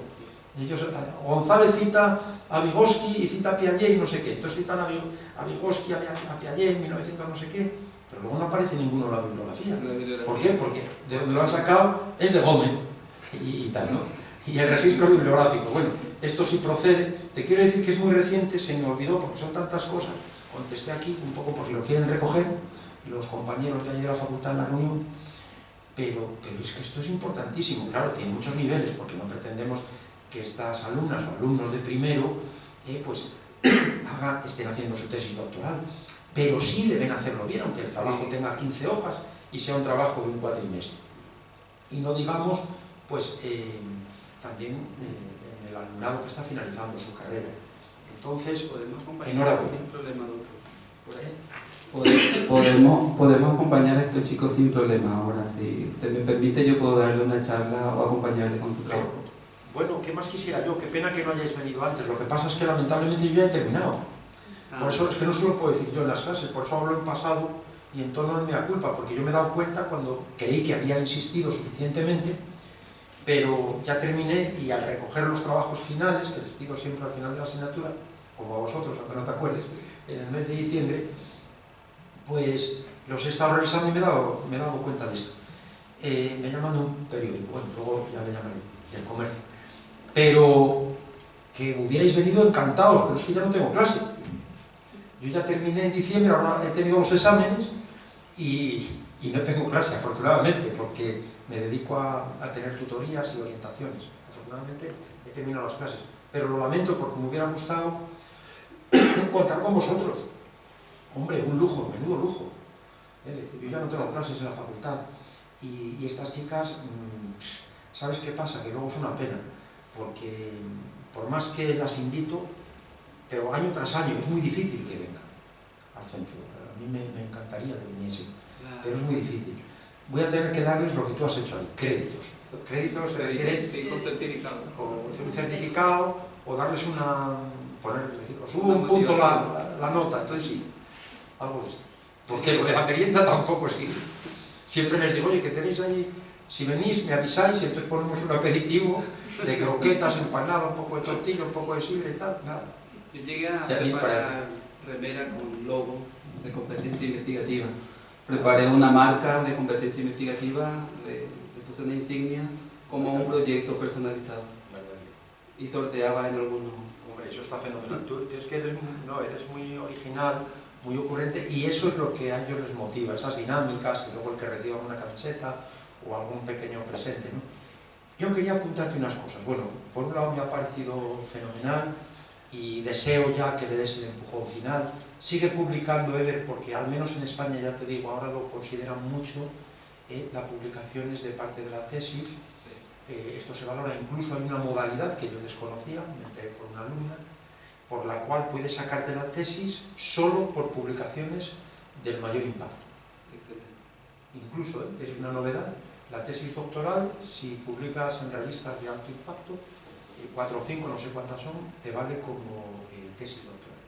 González cita a Vygotsky y cita a Piaget y no sé qué, entonces citan a Vygotsky, a Piaget en 1900 no sé qué, pero luego no aparece ninguno en la bibliografía. ¿Por qué? Porque de donde lo han sacado es de Gómez y tal, ¿no? Y el registro bibliográfico. Bueno, esto sí procede. Te quiero decir que es muy reciente, se me olvidó porque son tantas cosas. Contesté aquí un poco por si lo quieren recoger los compañeros de allí de la facultad en la reunión, pero es que esto es importantísimo. Claro, tiene muchos niveles, porque no pretendemos que estas alumnas o alumnos de primero estén haciendo su tesis doctoral, pero sí deben hacerlo bien, aunque el trabajo tenga 15 hojas y sea un trabajo de un cuatrimestre. Y no digamos, también en el alumnado que está finalizando su carrera. Entonces, enhorabuena. Sin problema, doctor. Podemos acompañar a estos chicos sin problema. Ahora, si usted me permite, yo puedo darle una charla o acompañarle con su trabajo. Bueno, ¿qué más quisiera yo? Qué pena que no hayáis venido antes. Lo que pasa es que lamentablemente yo ya he terminado. Por eso es que no se lo puedo decir yo en las clases, por eso hablo en pasado y en tono de mea culpa, porque yo me he dado cuenta cuando creí que había insistido suficientemente, pero ya terminé y al recoger los trabajos finales, que les pido siempre al final de la asignatura, como a vosotros, aunque no te acuerdes, en el mes de diciembre, pues los he estado revisando y me he dado cuenta de esto. Me llaman de un periódico, bueno, luego ya le llamaré, del Comercio. Pero que hubierais venido encantados, pero es que ya no tengo clase. Yo ya terminé en diciembre, ahora he tenido los exámenes y no tengo clase, afortunadamente, porque me dedico a tener tutorías y orientaciones. Afortunadamente he terminado las clases, pero lo lamento porque me hubiera gustado contar con vosotros. Hombre, un lujo, menudo lujo. Yo ya no tengo clases en la facultad y estas chicas, ¿sabes qué pasa? Que luego es una pena, porque por más que las invito, pero año tras año es muy difícil que vengan al centro. A mí me encantaría que viniesen, pero es muy difícil. Voy a tener que darles lo que tú has hecho ahí, créditos. Créditos se refiere Sí, con certificado. o un certificado o darles os subo un punto la nota, entonces sí, algo de esto. Porque lo de la merienda tampoco sirve. Siempre les digo, oye, que tenéis ahí, si venís me avisáis y entonces ponemos un aperitivo de croquetas, empanada, un poco de tortilla, un poco de sidra y tal, nada. Y llegué a preparar remera con logo de competencia investigativa. Preparé una marca de competencia investigativa, le puse una insignia como un proyecto personalizado. Y sorteaba en algunos. Hombre, eso está fenomenal. Tú es que eres muy original, muy ocurrente, y eso es lo que a ellos les motiva, esas dinámicas, y luego el que reciban una camiseta o algún pequeño presente, ¿no? Yo quería apuntarte unas cosas. Bueno, por un lado me ha parecido fenomenal y deseo ya que le des el empujón final. Sigue publicando Eder, porque al menos en España, ya te digo, ahora lo consideran mucho, las publicaciones de parte de la tesis. Esto se valora, incluso hay una modalidad que yo desconocía, me enteré por una alumna, por la cual puedes sacarte la tesis solo por publicaciones del mayor impacto. Excelente. Incluso, es una novedad, la tesis doctoral, si publicas en revistas de alto impacto, 4 o 5, no sé cuántas son, te vale como tesis doctoral.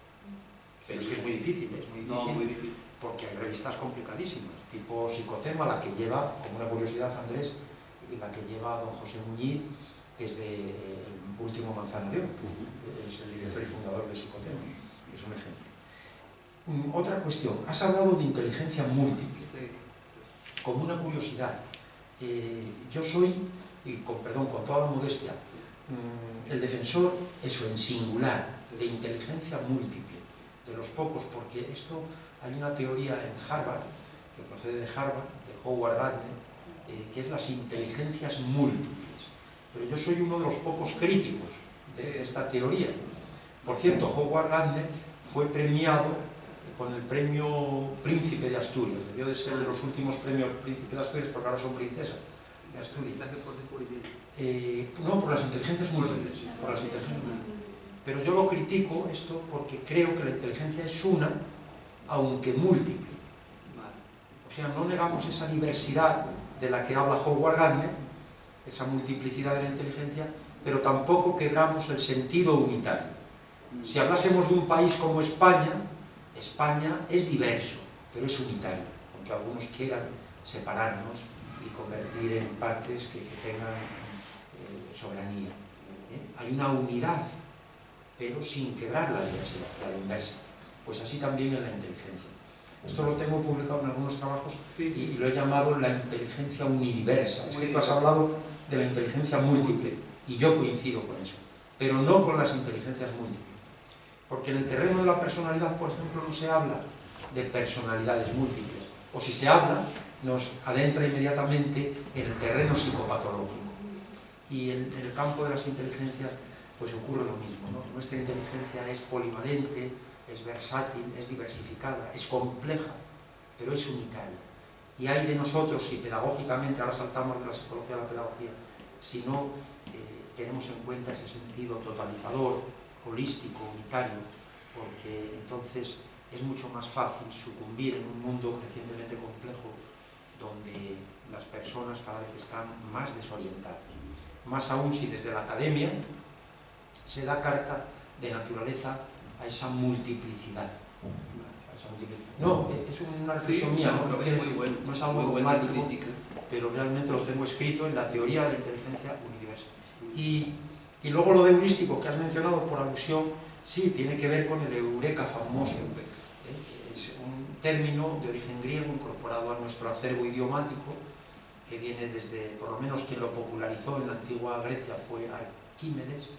Pero es que es muy difícil, Muy difícil. Porque hay revistas complicadísimas, tipo Psicotema, la que lleva, como una curiosidad Andrés, la que lleva don José Muñiz, que es de Último Manzana de Oro, es el director y fundador de Psicotema, es un ejemplo. Otra cuestión, has hablado de inteligencia múltiple, como una curiosidad. Yo soy, y con toda la modestia, el defensor, eso en singular, de inteligencia múltiple, de los pocos, porque esto, hay una teoría en Harvard, que procede de Harvard, de Howard Gardner, que es las inteligencias múltiples. Pero yo soy uno de los pocos críticos de esta teoría. Por cierto, Howard Gardner fue premiado con el premio Príncipe de Asturias. Debió de ser de los últimos premios Príncipe de Asturias, porque ahora son princesas de Asturias. Por descubrimiento. No, por las inteligencias múltiples. Pero yo lo critico esto porque creo que la inteligencia es una, aunque múltiple. O sea, no negamos esa diversidad de la que habla Howard Gardner, esa multiplicidad de la inteligencia, pero tampoco quebramos el sentido unitario. Si hablásemos de un país como España, España es diverso, pero es unitario, aunque algunos quieran separarnos y convertir en partes que tengan soberanía. Hay una unidad, pero sin quebrar la diversidad, la inversa. Pues así también en la inteligencia. Esto lo tengo publicado en algunos trabajos y lo he llamado la inteligencia unidiversa. Es que tú has hablado de la inteligencia múltiple y yo coincido con eso, pero no con las inteligencias múltiples. Porque en el terreno de la personalidad, por ejemplo, no se habla de personalidades múltiples. O si se habla, nos adentra inmediatamente en el terreno psicopatológico. Y en el campo de las inteligencias, pues ocurre lo mismo, ¿no? Nuestra inteligencia es polivalente, es versátil, es diversificada, es compleja, pero es unitaria. Y hay de nosotros, si pedagógicamente, ahora saltamos de la psicología a la pedagogía, si no tenemos en cuenta ese sentido totalizador, holístico, unitario, porque entonces es mucho más fácil sucumbir en un mundo crecientemente complejo donde las personas cada vez están más desorientadas. Más aún si desde la academia se da carta de naturaleza a esa multiplicidad. No, es una reflexión mía, no es algo dogmático, pero realmente lo tengo escrito en la teoría de la inteligencia universal. Y luego lo de heurístico que has mencionado por alusión, sí, tiene que ver con el eureka famoso. Es un término de origen griego incorporado a nuestro acervo idiomático, que viene desde, por lo menos quien lo popularizó en la antigua Grecia fue Arquímedes,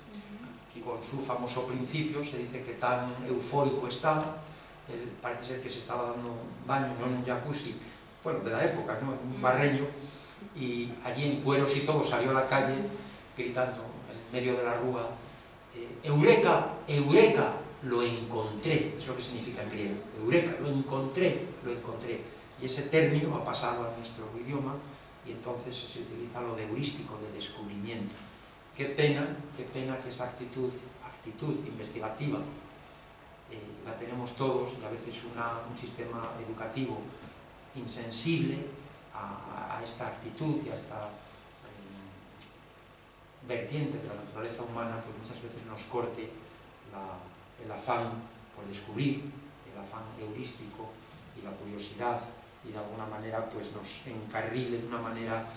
con su famoso principio. Se dice que tan eufórico estaba, él parece ser que se estaba dando un baño, no en un jacuzzi, bueno, de la época, ¿no?, en un barreño, y allí en cueros y todo salió a la calle gritando en medio de la rúa, ¡Eureka! ¡Eureka! lo encontré, es lo que significa en griego, eureka, lo encontré. Y ese término ha pasado a nuestro idioma y entonces se utiliza lo de heurístico, de descubrimiento. Qué pena que esa actitud investigativa la tenemos todos, y a veces un sistema educativo insensible a esta actitud y a esta vertiente de la naturaleza humana, pues muchas veces nos corte el afán por descubrir, el afán heurístico y la curiosidad, y de alguna manera pues nos encarrile de una manera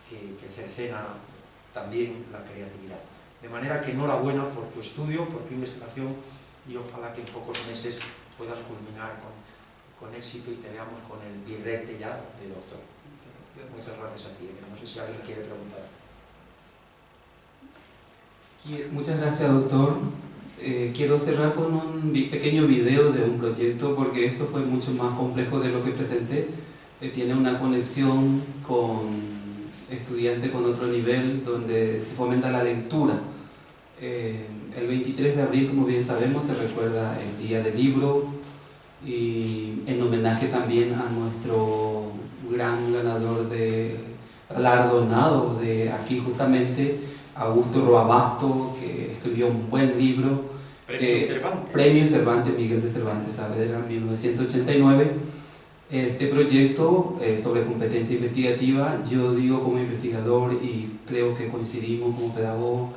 que cercena también la creatividad. De manera que enhorabuena por tu estudio, por tu investigación, y ojalá que en pocos meses puedas culminar con éxito y te veamos con el birrete ya de doctor. Muchas gracias a ti. No sé si alguien quiere preguntar. Muchas gracias, doctor. Quiero cerrar con un pequeño video de un proyecto, porque esto fue mucho más complejo de lo que presenté. Tiene una conexión con estudiantes con otro nivel, donde se fomenta la lectura. El 23 de abril, como bien sabemos, se recuerda el Día del Libro, y en homenaje también a nuestro gran ganador de galardonado de aquí justamente, Augusto Roa Basto, que escribió un buen libro, Premio Cervantes, Miguel de Cervantes Saavedra, en 1989. Este proyecto sobre competencia investigativa, yo digo como investigador, y creo que coincidimos como pedagogo,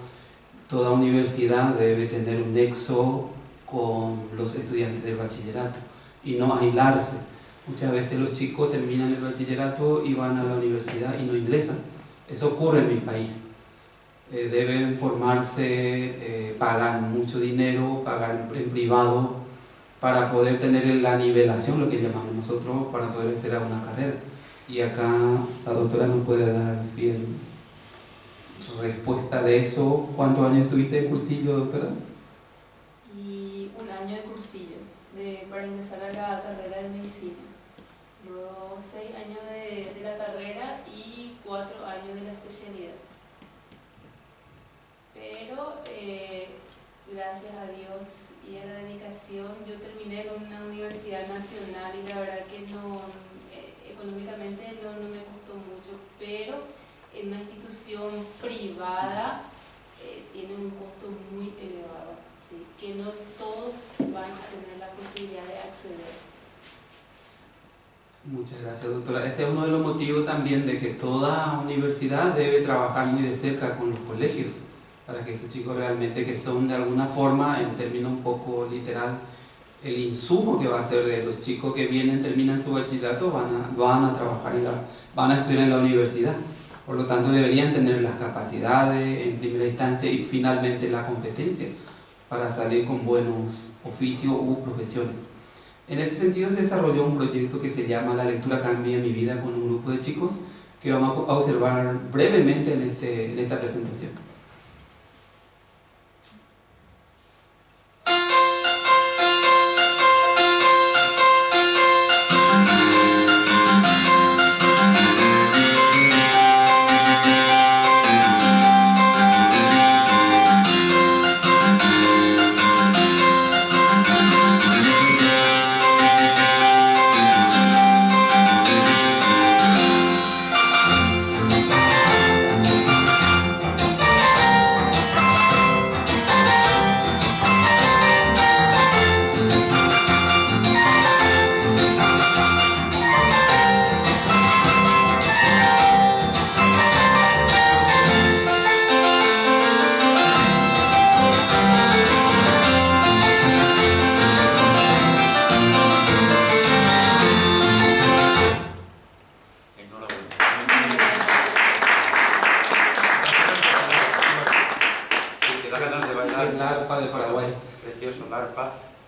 toda universidad debe tener un nexo con los estudiantes del bachillerato y no aislarse. Muchas veces los chicos terminan el bachillerato y van a la universidad y no ingresan. Eso ocurre en mi país. Deben formarse, pagar mucho dinero, pagar en privado, para poder tener la nivelación, lo que llamamos nosotros, para poder hacer una carrera. Y acá la doctora nos puede dar bien respuesta de eso. ¿Cuántos años estuviste de cursillo, doctora? Y un año de cursillo para ingresar a la carrera de medicina. Luego 6 años de la carrera y 4 años de la especialidad. Pero gracias a Dios y a la dedicación, yo terminé en una universidad nacional, y la verdad que económicamente no me costó mucho, pero en una institución privada tiene un costo muy elevado, ¿sí? Que no todos van a tener la posibilidad de acceder. Muchas gracias, doctora. Ese es uno de los motivos también de que toda universidad debe trabajar muy de cerca con los colegios, para que esos chicos realmente, que son de alguna forma, en términos un poco literal, el insumo que va a ser de los chicos que vienen, terminan su bachillerato, van a trabajar, van a estudiar en la universidad. Por lo tanto, deberían tener las capacidades en primera instancia y finalmente la competencia para salir con buenos oficios u profesiones. En ese sentido se desarrolló un proyecto que se llama La lectura cambia mi vida, con un grupo de chicos que vamos a observar brevemente en esta presentación.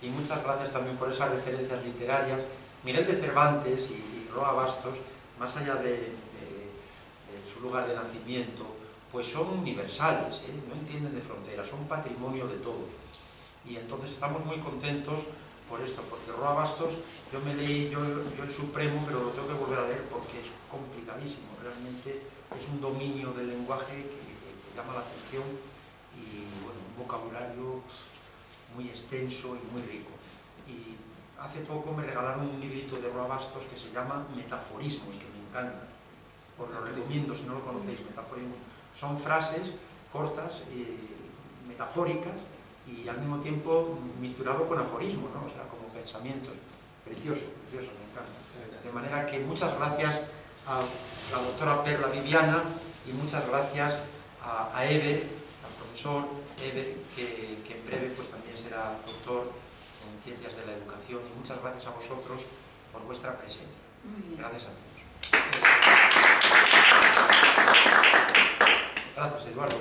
Y muchas gracias también por esas referencias literarias. Miguel de Cervantes y Roa Bastos, más allá de su lugar de nacimiento, pues son universales, no entienden de fronteras, son patrimonio de todos. Y entonces estamos muy contentos por esto, porque Roa Bastos, yo me leí yo el Supremo, pero lo tengo que volver a leer porque es complicadísimo, realmente es un dominio del lenguaje que llama la atención, y bueno, un vocabulario muy extenso y muy rico. Y hace poco me regalaron un librito de Roa Bastos que se llama Metaforismos, que me encanta. Os lo recomiendo si no lo conocéis, Metaforismos. Son frases cortas, metafóricas, y al mismo tiempo misturado con aforismos, ¿no? O sea, como pensamientos. Precioso, precioso, me encanta. De manera que muchas gracias a la doctora Perla Viviana y muchas gracias a Eber, al profesor Eber, que en breve pues también será doctor en Ciencias de la Educación, y muchas gracias a vosotros por vuestra presencia. Gracias a todos. Gracias, Eduardo.